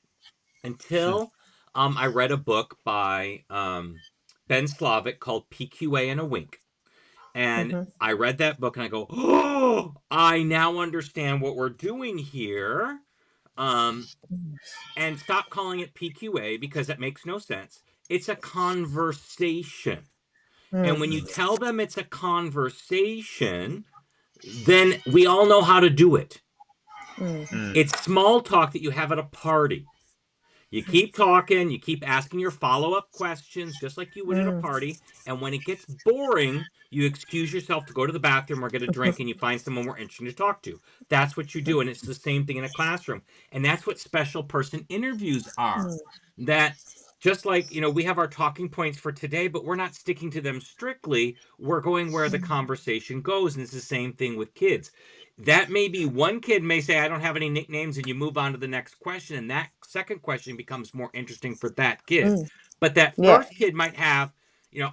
until I read a book by Ben Slavic called PQA and a Wink. And I read that book and I go, oh, I now understand what we're doing here. And stop calling it PQA because that makes no sense. It's a conversation. And when you tell them it's a conversation, then we all know how to do it. It's small talk that you have at a party. You keep talking, you keep asking your follow-up questions, just like you would at a party. And when it gets boring, you excuse yourself to go to the bathroom or get a drink, and you find someone more interesting to talk to. That's what you do, and it's the same thing in a classroom. And that's what special person interviews are. That just like, we have our talking points for today, but we're not sticking to them strictly. We're going where the conversation goes, and it's the same thing with kids. That may be one kid may say, I don't have any nicknames, and you move on to the next question, and that second question becomes more interesting for that kid. But that first kid might have,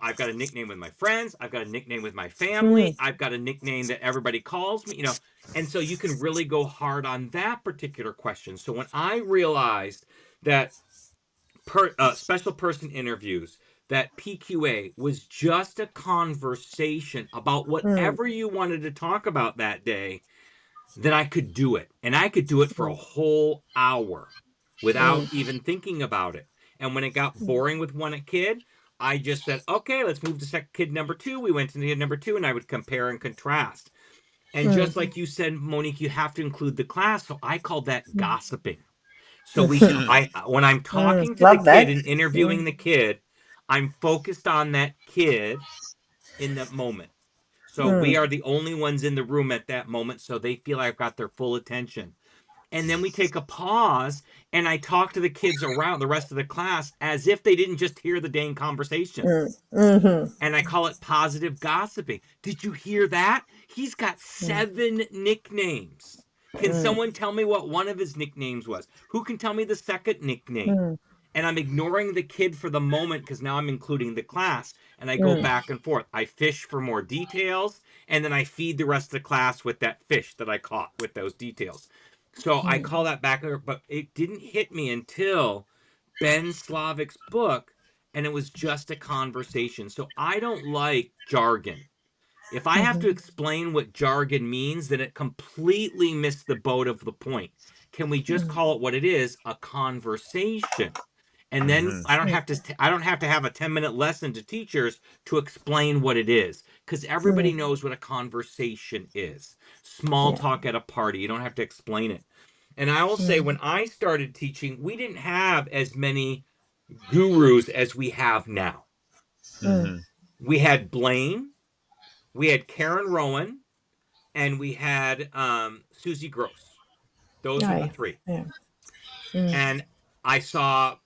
I've got a nickname with my friends, I've got a nickname with my family, I've got a nickname that everybody calls me, and so you can really go hard on that particular question. So when I realized that special person interviews, that PQA was just a conversation about whatever you wanted to talk about that day, then I could do it. And I could do it for a whole hour without even thinking about it. And when it got boring with one kid, I just said, okay, let's move to kid number 2. We went to kid number 2, and I would compare and contrast. And just like you said, Monique, you have to include the class. So I call that gossiping. So when I'm talking to the kid and interviewing the kid, I'm focused on that kid in that moment. So we are the only ones in the room at that moment, so they feel I've got their full attention. And then we take a pause, and I talk to the kids around the rest of the class as if they didn't just hear the dang conversation. And I call it positive gossiping. Did you hear that? He's got 7 nicknames. Can someone tell me what one of his nicknames was? Who can tell me the second nickname? And I'm ignoring the kid for the moment because now I'm including the class, and I go back and forth. I fish for more details, and then I feed the rest of the class with that fish that I caught with those details. So I call that back, but it didn't hit me until Ben Slavic's book, and it was just a conversation. So I don't like jargon. If I have to explain what jargon means, then it completely missed the boat of the point. Can we just call it what it is, a conversation? And then I don't have to have a 10-minute lesson to teachers to explain what it is, because everybody knows what a conversation is. Small talk at a party. You don't have to explain it. And I will say, when I started teaching, we didn't have as many gurus as we have now. Mm-hmm. We had Blaine, we had Karen Rowan, and we had Susie Gross. Those were the No. three. Yeah. And I saw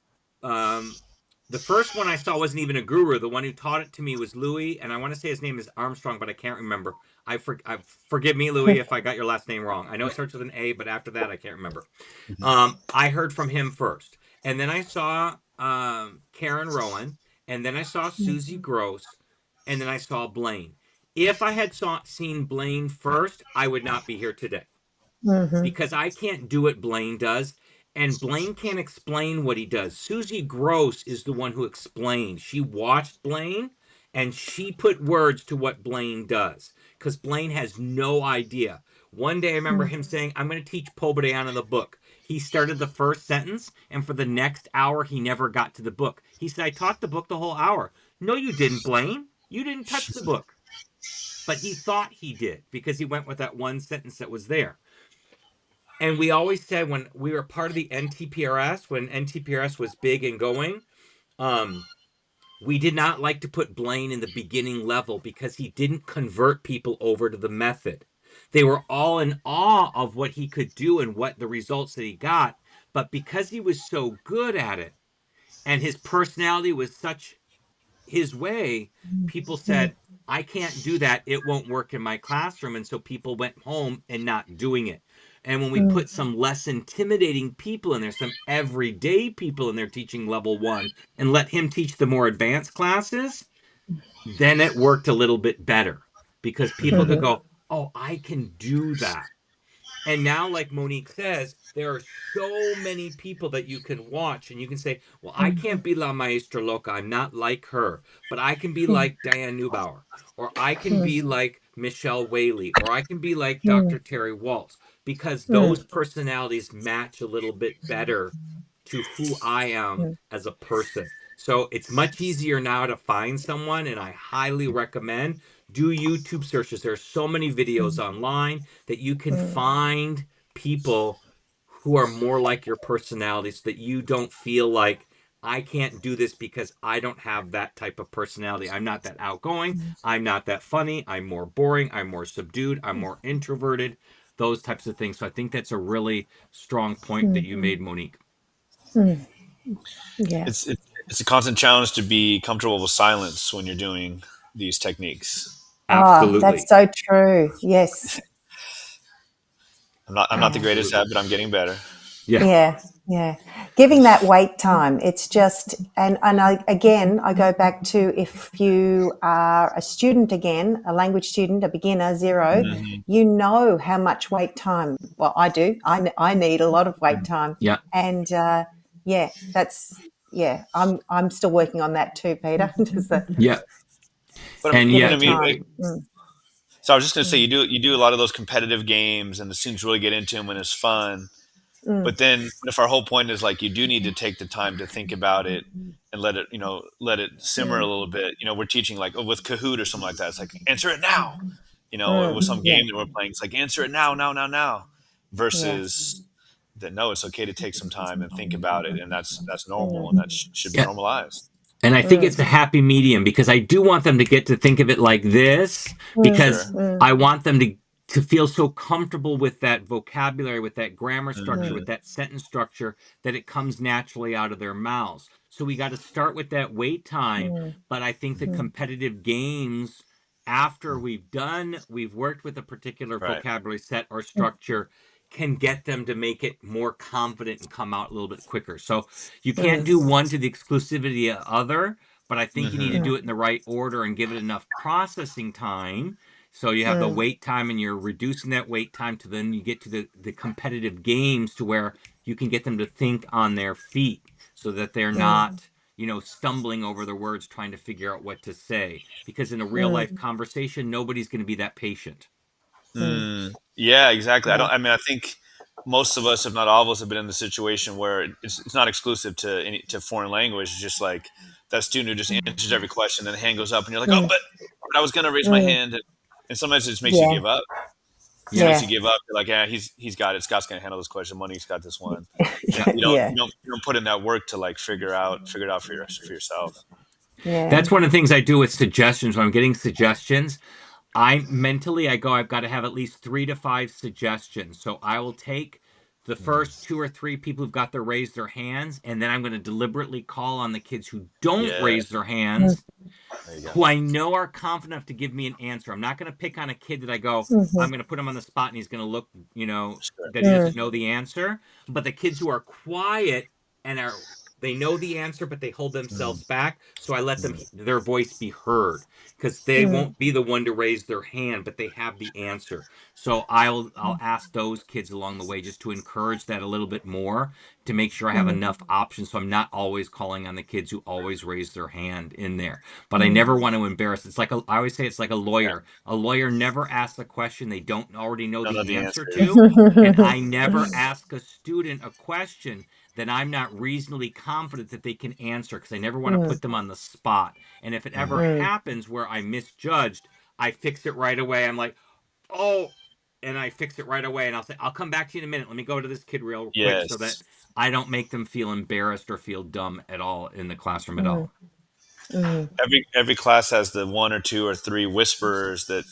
the first one I saw wasn't even a guru. The one who taught it to me was Louis, and I want to say his name is Armstrong, but I can't remember. Forgive me, Louis, if I got your last name wrong. I know it starts with an A, but after that, I can't remember. I heard from him first, and then I saw Karen Rowan, and then I saw Susie Gross, and then I saw Blaine. If I had seen Blaine first, I would not be here today because I can't do what Blaine does. And Blaine can't explain what he does. Susie Gross is the one who explained. She watched Blaine and she put words to what Blaine does because Blaine has no idea. One day I remember him saying, I'm going to teach Pobediana the book. He started the first sentence, and for the next hour, he never got to the book. He said, I taught the book the whole hour. No, you didn't, Blaine. You didn't touch the book. But he thought he did because he went with that one sentence that was there. And we always said when we were part of the NTPRS, when NTPRS was big and going, we did not like to put Blaine in the beginning level because he didn't convert people over to the method. They were all in awe of what he could do and what the results that he got. But because he was so good at it and his personality was such his way, people said, I can't do that. It won't work in my classroom. And so people went home and not doing it. And when we put some less intimidating people in there, some everyday people in there teaching level 1 and let him teach the more advanced classes, then it worked a little bit better because people could go, oh, I can do that. And now, like Monique says, there are so many people that you can watch and you can say, well, I can't be La Maestra Loca. I'm not like her, but I can be like Diane Neubauer, or I can be like Michelle Whaley, or I can be like Dr. Terry Waltz, because those personalities match a little bit better to who I am as a person. So it's much easier now to find someone, and I highly recommend do YouTube searches. There are so many videos online that you can find people who are more like your personality so that you don't feel like I can't do this because I don't have that type of personality. I'm not that outgoing. I'm not that funny. I'm more boring. I'm more subdued. I'm more introverted. Those types of things. So I think that's a really strong point that you made, Monique. Yeah. It's a constant challenge to be comfortable with silence when you're doing these techniques. Absolutely. Oh, that's so true. Yes. I'm not the greatest at it, but I'm getting better. Yeah. Giving that wait time. It's just, and I go back to if you are a student again, a language student, a beginner, zero, you know how much wait time. Well, I do. I need a lot of wait time. Yeah. And I'm still working on that too, Peter. Yeah. But And I yet, mean, so I was just going to say, you do a lot of those competitive games, and the students really get into them when it's fun. But then, if our whole point is like you do need to take the time to think about it and let it simmer a little bit. We're teaching like with Kahoot or something like that. It's like answer it now. With some game that we're playing, it's like answer it now. Versus that no, it's okay to take some time and think about it, and that's normal, and that should be normalized. And I think it's a happy medium because I do want them to get to think of it like this because I want them to feel so comfortable with that vocabulary, with that grammar structure, with that sentence structure, that it comes naturally out of their mouths. So we got to start with that wait time. But I think the competitive games, after we've worked with a particular vocabulary set or structure, can get them to make it more confident and come out a little bit quicker. So you can't do one to the exclusivity of the other, but I think you need to do it in the right order and give it enough processing time. So you have the wait time and you're reducing that wait time to then you get to the competitive games to where you can get them to think on their feet so that they're not, stumbling over their words trying to figure out what to say. Because in a real life conversation, nobody's going to be that patient. Yeah, exactly. I think most of us, if not all of us, have been in the situation where it's not exclusive to foreign language. It's just like that student who just answers every question, then the hand goes up, and you're like, oh, but I was going to raise my hand, and sometimes it just makes you give up. As soon as Yeah. you give up, you're like, yeah, he's got it. Scott's gonna handle this question. Monique's got this one. Yeah. Yeah. You don't put in that work to like figure it out for yourself. Yeah. That's one of the things I do with suggestions. When I'm getting suggestions, I go, I've got to have at least 3 to 5 suggestions. So I will take the first 2 or 3 people who've got to raise their hands, and then I'm going to deliberately call on the kids who don't Yeah, raise their hands, there you go. who I know are confident enough to give me an answer. I'm not going to pick on a kid that I go, I'm going to put him on the spot and he's going to look, Sure. that he doesn't know the answer. But the kids who are quiet and they know the answer, but they hold themselves back. So I let their voice be heard, because they won't be the one to raise their hand, but they have the answer. So I'll ask those kids along the way just to encourage that a little bit more, to make sure I have enough options. So I'm not always calling on the kids who always raise their hand in there. But I never want to embarrass. It's like I always say, it's like a lawyer. A lawyer never asks a question they don't already know Don't know the the answer answer. to. And I never ask a student a question that I'm not reasonably confident that they can answer, because I never want to put them on the spot. And if it ever happens where I misjudged, I fix it right away. I'm like, oh, and I fix it right away. And I'll say, I'll come back to you in a minute. Let me go to this kid real quick, so that Yes. I don't make them feel embarrassed or feel dumb at all in the classroom at all. Every class has the 1 or 2 or 3 whisperers that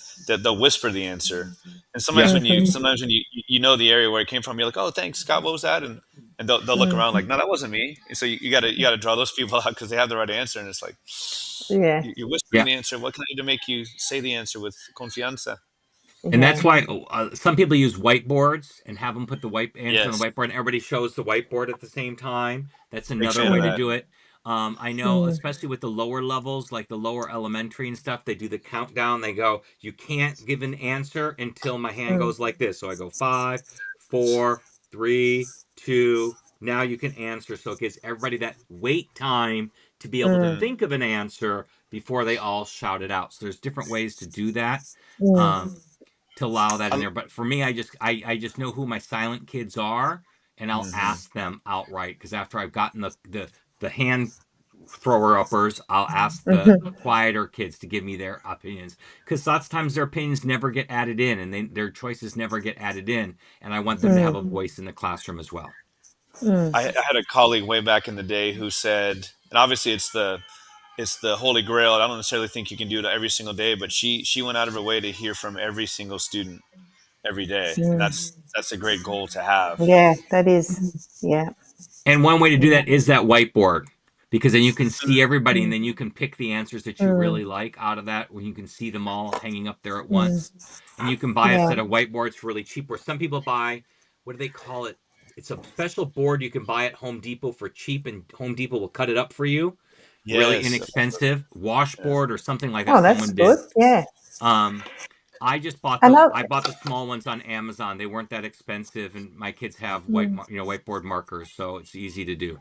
they'll whisper the answer. And sometimes when you know the area where it came from, you're like, oh, thanks, Scott, what was that? And they'll look around like, no, that wasn't me. And so you gotta draw those people out, because they have the right answer. And it's like, Yeah. you're whispering the answer. What can I do to make you say the answer with confianza? And that's why some people use whiteboards and have them put the answer on Yes, the whiteboard, and everybody shows the whiteboard at the same time. That's big another fan of way to that. do it. I know, especially with the lower levels, like the lower elementary and stuff, they do the countdown. They go, you can't give an answer until my hand goes like this. So I go 5, 4, 3, 2. Now you can answer. So it gives everybody that wait time to be able to think of an answer before they all shout it out. So there's different ways to do that. To allow that in there. But for me, I just know who my silent kids are, and I'll ask them outright, because after I've gotten the hand thrower uppers, I'll ask the quieter kids to give me their opinions, because lots of times their opinions never get added in, and their choices never get added in, and I want them to have a voice in the classroom as well. I had a colleague way back in the day who said, and obviously it's the holy grail. I don't necessarily think you can do it every single day, but she went out of her way to hear from every single student every day, and that's a great goal to have. Yeah, that is. Yeah. And one way to do that is that whiteboard, because then you can see everybody, and then you can pick the answers that you really like out of that, when you can see them all hanging up there at once. And you can buy a set of whiteboards for really cheap, where some people buy, what do they call it? It's a special board you can buy at Home Depot for cheap, and Home Depot will cut it up for you. Really inexpensive washboard or something like that. Oh, that's good. Yeah. I just bought And I bought the small ones on Amazon. They weren't that expensive, and my kids have whiteboard markers, so it's easy to do.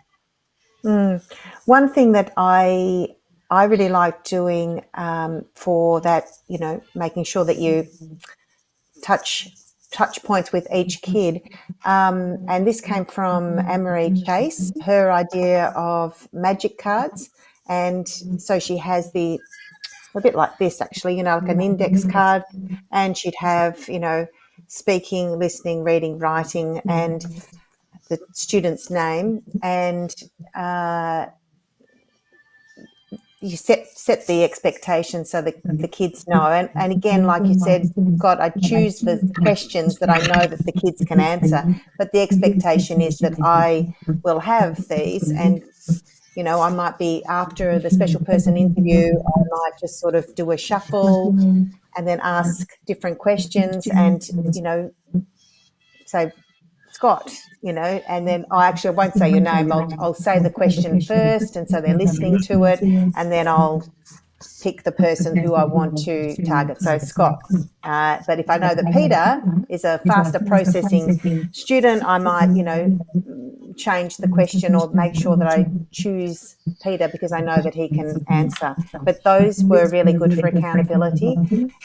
one thing that I really like doing for that, making sure that you touch points with each kid, and this came from Anne-Marie Chase, her idea of magic cards. And so she has a bit like this, actually, like an index card, and she'd have, speaking, listening, reading, writing, and the student's name, and you set the expectation so that the kids know. And again, like you said, Scott, I choose the questions that I know that the kids can answer, but the expectation is that I will have these, and I might be, after the special person interview, I might just sort of do a shuffle and then ask different questions, and say, Scott, and then I won't say your name. I'll say the question first, and so they're listening to it, and then I'll pick the person who I want to target. So Scott. But if I know that Peter is a faster processing student, I might, change the question or make sure that I choose Peter because I know that he can answer. But those were really good for accountability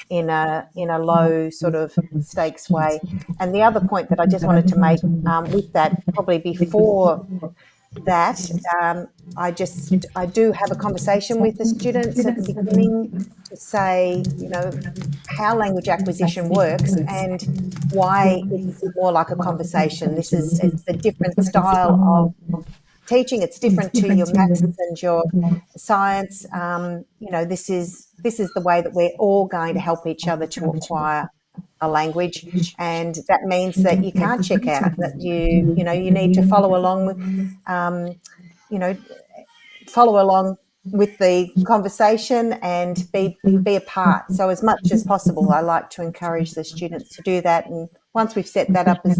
in a low sort of stakes way. And the other point that I just wanted to make with that, probably before that, I do have a conversation with the students at the beginning to say, how language acquisition works and why it's more like a conversation. It's a different style of teaching. It's different to your maths and your science. This is the way that we're all going to help each other to acquire a language, and that means that you can't check out. That you need to follow along with, you know, follow along with the conversation and be a part. So as much as possible, I like to encourage the students to do that. And once we've set that up as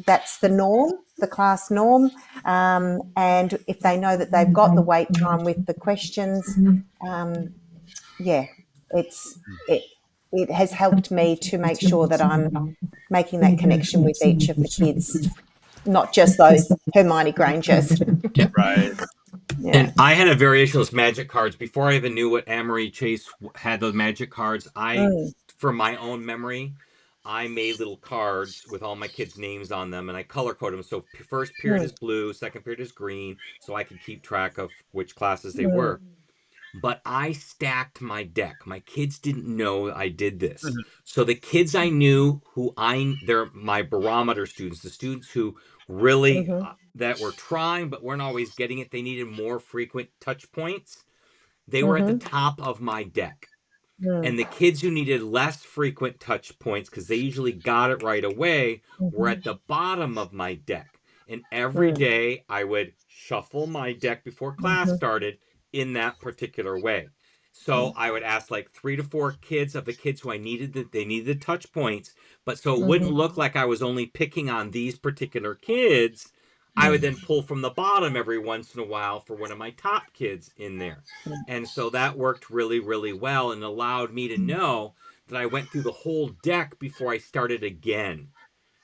that's the norm, the class norm, and if they know that they've got the wait time with the questions, it has helped me to make sure that I'm making that connection with each of the kids, not just those Hermione Grangers. Yeah. Right. Yeah. And I had a variation of those magic cards before I even knew what Anne-Marie Chase had. Those magic cards, from my own memory, I made little cards with all my kids' names on them, and I color coded them. So first period is blue, second period is green, so I could keep track of which classes they were. But I stacked my deck. My kids didn't know I did this. Mhm. So the kids I knew they're my barometer students, the students who really that were trying but weren't always getting it. They needed more frequent touch points. They were at the top of my deck. And the kids who needed less frequent touch points, because they usually got it right away, were at the bottom of my deck. And every day I would shuffle my deck before class started in that particular way. So I would ask like 3 to 4 kids of the kids who they needed the touch points, but so it wouldn't look like I was only picking on these particular kids. I would then pull from the bottom every once in a while for one of my top kids in there. And so that worked really, really well and allowed me to know that I went through the whole deck before I started again.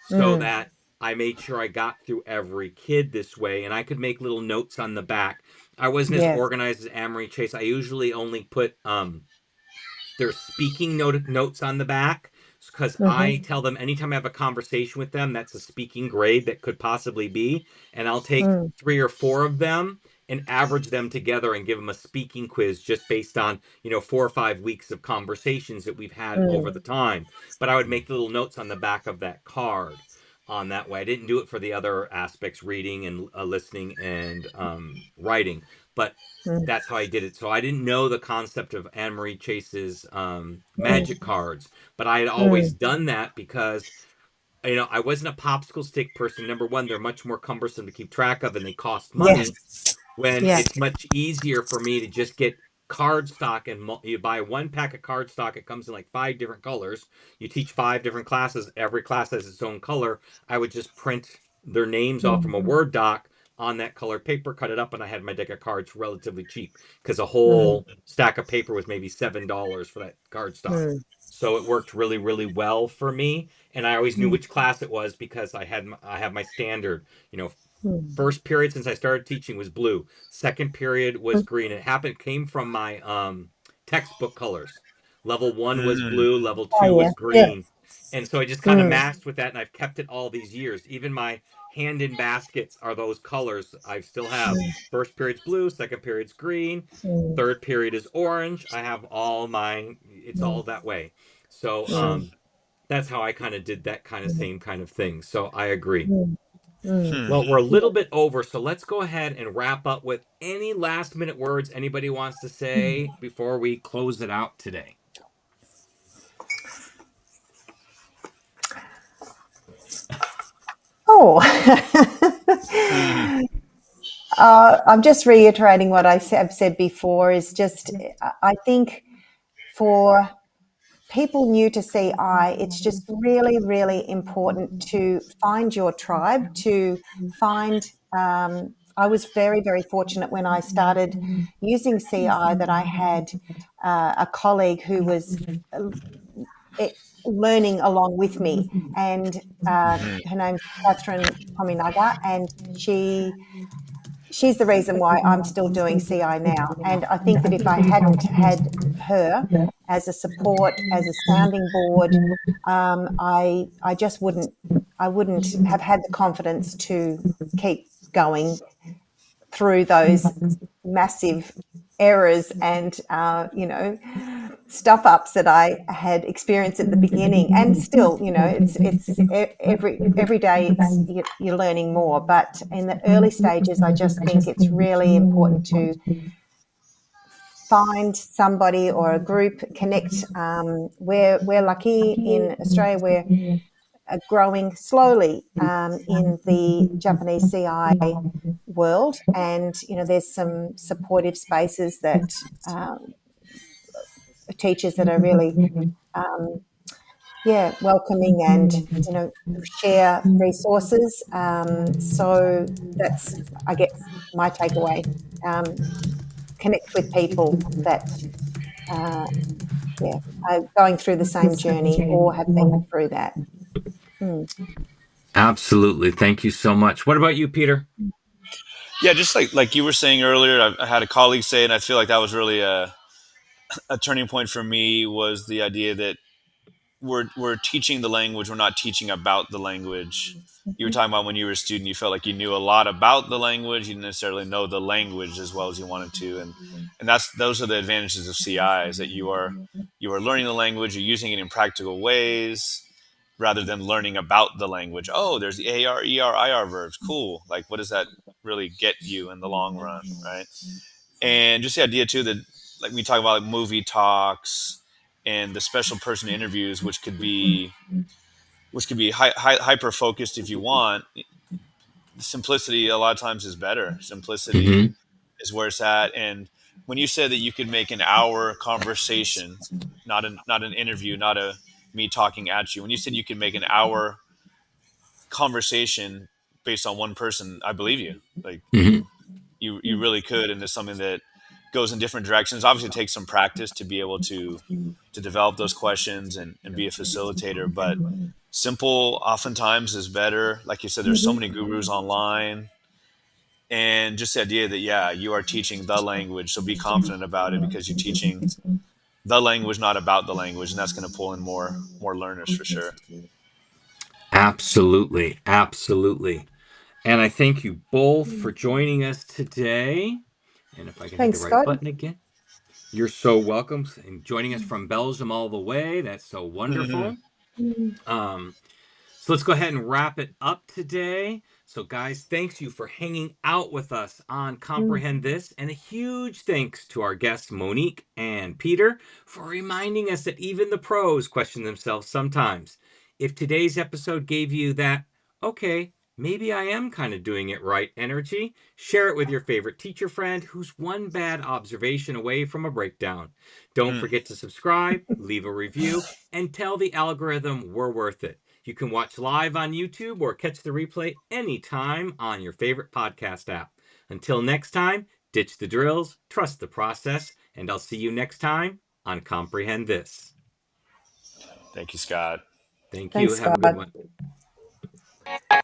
So that I made sure I got through every kid this way, and I could make little notes on the back. I wasn't as organized as Anne-Marie Chase. I usually only put their speaking notes on the back, because I tell them anytime I have a conversation with them, that's a speaking grade that could possibly be, and I'll take 3 or 4 of them and average them together and give them a speaking quiz just based on 4 or 5 weeks of conversations that we've had over the time. But I would make little notes on the back of that card on that way. I didn't do it for the other aspects, reading and listening and writing, but that's how I did it. So I didn't know the concept of Anne-Marie Chase's magic cards, but I had always done that because I wasn't a popsicle stick person. Number one, they're much more cumbersome to keep track of and they cost money. When it's much easier for me to just get cardstock, and you buy 1 pack of cardstock. It comes in like 5 different colors. You teach 5 different classes. Every class has its own color. I would just print their names off from a Word doc on that colored paper, cut it up, and I had my deck of cards relatively cheap because a whole stack of paper was maybe $7 for that cardstock. So it worked really, really well for me, and I always knew which class it was because I have my standard. First period since I started teaching was blue. Second period was green. It came from my textbook colors. Level 1 was blue. Level 2 was green. And so I just kind of matched with that, and I've kept it all these years. Even my hand in baskets are those colors. I still have first period's blue, second period's green, third period is orange. I have it's all that way. So that's how I kind of did that kind of same kind of thing. So I agree. Well, we're a little bit over, so let's go ahead and wrap up with any last minute words anybody wants to say before we close it out today. I'm just reiterating what I have said before. Is just, I think for people new to CI, it's just really, really important to find your tribe, to find, I was very, very fortunate when I started using CI that I had a colleague who was learning along with me, and her name's Catherine Tominaga, and she's the reason why I'm still doing CI now. And I think that if I hadn't had her as a support, as a sounding board, I I wouldn't have had the confidence to keep going through those massive errors and stuff ups that I had experienced at the beginning. And still, it's every day you're learning more. But in the early stages, I just think it's really important to find somebody or a group, connect. We're lucky in Australia. We're growing slowly in the Japanese CI world, and there's some supportive spaces that teachers that are really welcoming and share resources. So that's, I guess, my takeaway. Connect with people that are going through the same journey or have been through that. Absolutely. Thank you so much. What about you, Peter? Yeah, just like you were saying earlier, I had a colleague say, and I feel like that was really a turning point for me, was the idea that we're teaching the language, we're not teaching about the language. You were talking about when you were a student, you felt like you knew a lot about the language, you didn't necessarily know the language as well as you wanted to, and those are the advantages of CI, is that you are learning the language, you're using it in practical ways rather than learning about the language. Oh, there's the AR, ER, IR verbs. Cool. Like, what does that really get you in the long run, right? And just the idea too that, like, we talk about like movie talks and the special person interviews, which could be hyper focused if you want. Simplicity a lot of times is better. Simplicity Mm-hmm. is where it's at. And when you said that you could make an hour conversation, not an interview, not a me talking at you. When you said you could make an hour conversation based on one person, I believe you. Like, Mm-hmm. you really could, and it's something that goes in different directions. Obviously, it takes some practice to be able to develop those questions and be a facilitator. But simple oftentimes is better. Like you said, there's so many gurus online, and just the idea that you are teaching the language, so be confident about it because you're teaching the language, not about the language, and that's going to pull in more learners for sure. Absolutely. Absolutely. And I thank you both for joining us today. And if I can hit the Thanks, right Scott. button again, you're so welcome. And joining us from Belgium all the way. That's so wonderful. So let's go ahead and wrap it up today. So, guys, thanks you for hanging out with us on Comprehend This. And a huge thanks to our guests, Monique and Peter, for reminding us that even the pros question themselves sometimes. If today's episode gave you that, okay, maybe I am kind of doing it right energy, share it with your favorite teacher friend who's one bad observation away from a breakdown. Don't forget to subscribe, leave a review, and tell the algorithm we're worth it. You can watch live on YouTube or catch the replay anytime on your favorite podcast app. Until next time, ditch the drills, trust the process, and I'll see you next time on Comprehend This. Thank you, Scott. Thank you. Thanks, Have a good Scott. one.